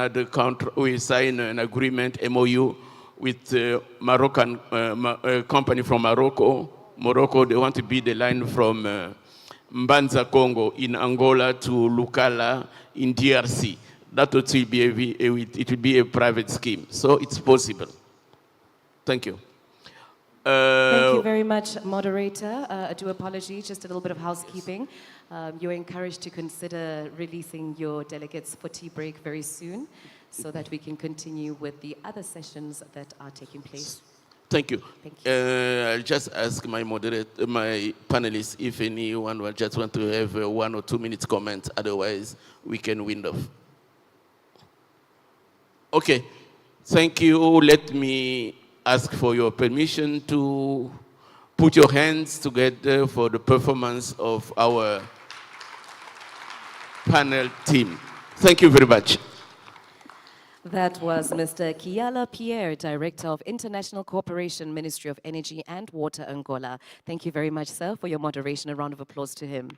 agreement, MOU, with a Moroccan company from Morocco. Morocco, they want to build a line from Mbanza, Congo, in Angola to Lukala in DRC. That will be a private scheme. So it's possible. Thank you. Thank you very much, moderator. I do apologize, just a little bit of housekeeping. You're encouraged to consider releasing your delegates for tea break very soon so that we can continue with the other sessions that are taking place. Thank you. Thank you. I'll just ask my moderator, my panelists, if anyone will just want to have a 1 or 2 minutes comment. Otherwise, we can wind off. Okay, thank you. Let me ask for your permission to put your hands together for the performance of our panel team. Thank you very much. That was Mr. Kiala Pierre, Director of International Cooperation, Ministry of Energy and Water, Angola. Thank you very much, sir, for your moderation. A round of applause to him.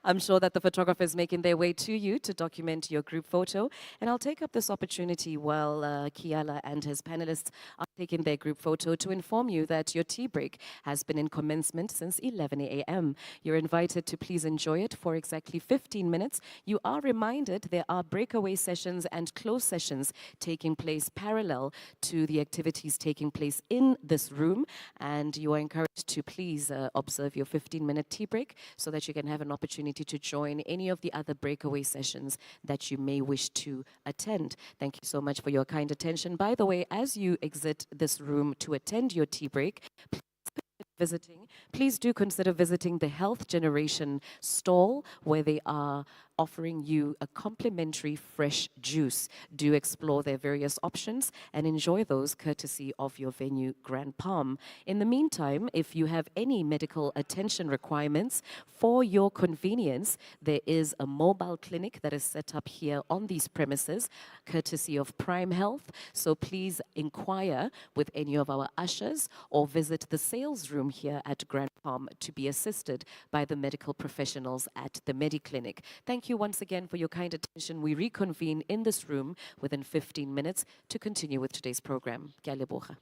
I'm sure that the photographers making their way to you to document your group photo. And I'll take up this opportunity while Kiala and his panelists are taking their group photo to inform you that your tea break has been in commencement since 11 a.m. You're invited to please enjoy it for exactly 15 minutes. You are reminded there are breakaway sessions and closed sessions taking place parallel to the activities taking place in this room. And you are encouraged to please observe your 15-minute tea break so that you can have an opportunity to join any of the other breakaway sessions that you may wish to attend. Thank you so much for your kind attention. By the way, as you exit this room to attend your tea break, please do consider visiting the Health Generation stall where they are offering you a complimentary fresh juice. Do explore their various options and enjoy those courtesy of your venue, Grand Palm. In the meantime, if you have any medical attention requirements, for your convenience, there is a mobile clinic that is set up here on these premises, courtesy of Prime Health. So please inquire with any of our ushers or visit the sales room here at Grand Palm to be assisted by the medical professionals at the MediClinic. Thank you once again for your kind attention. We reconvene in this room within 15 minutes to continue with today's program. Ke a leboga.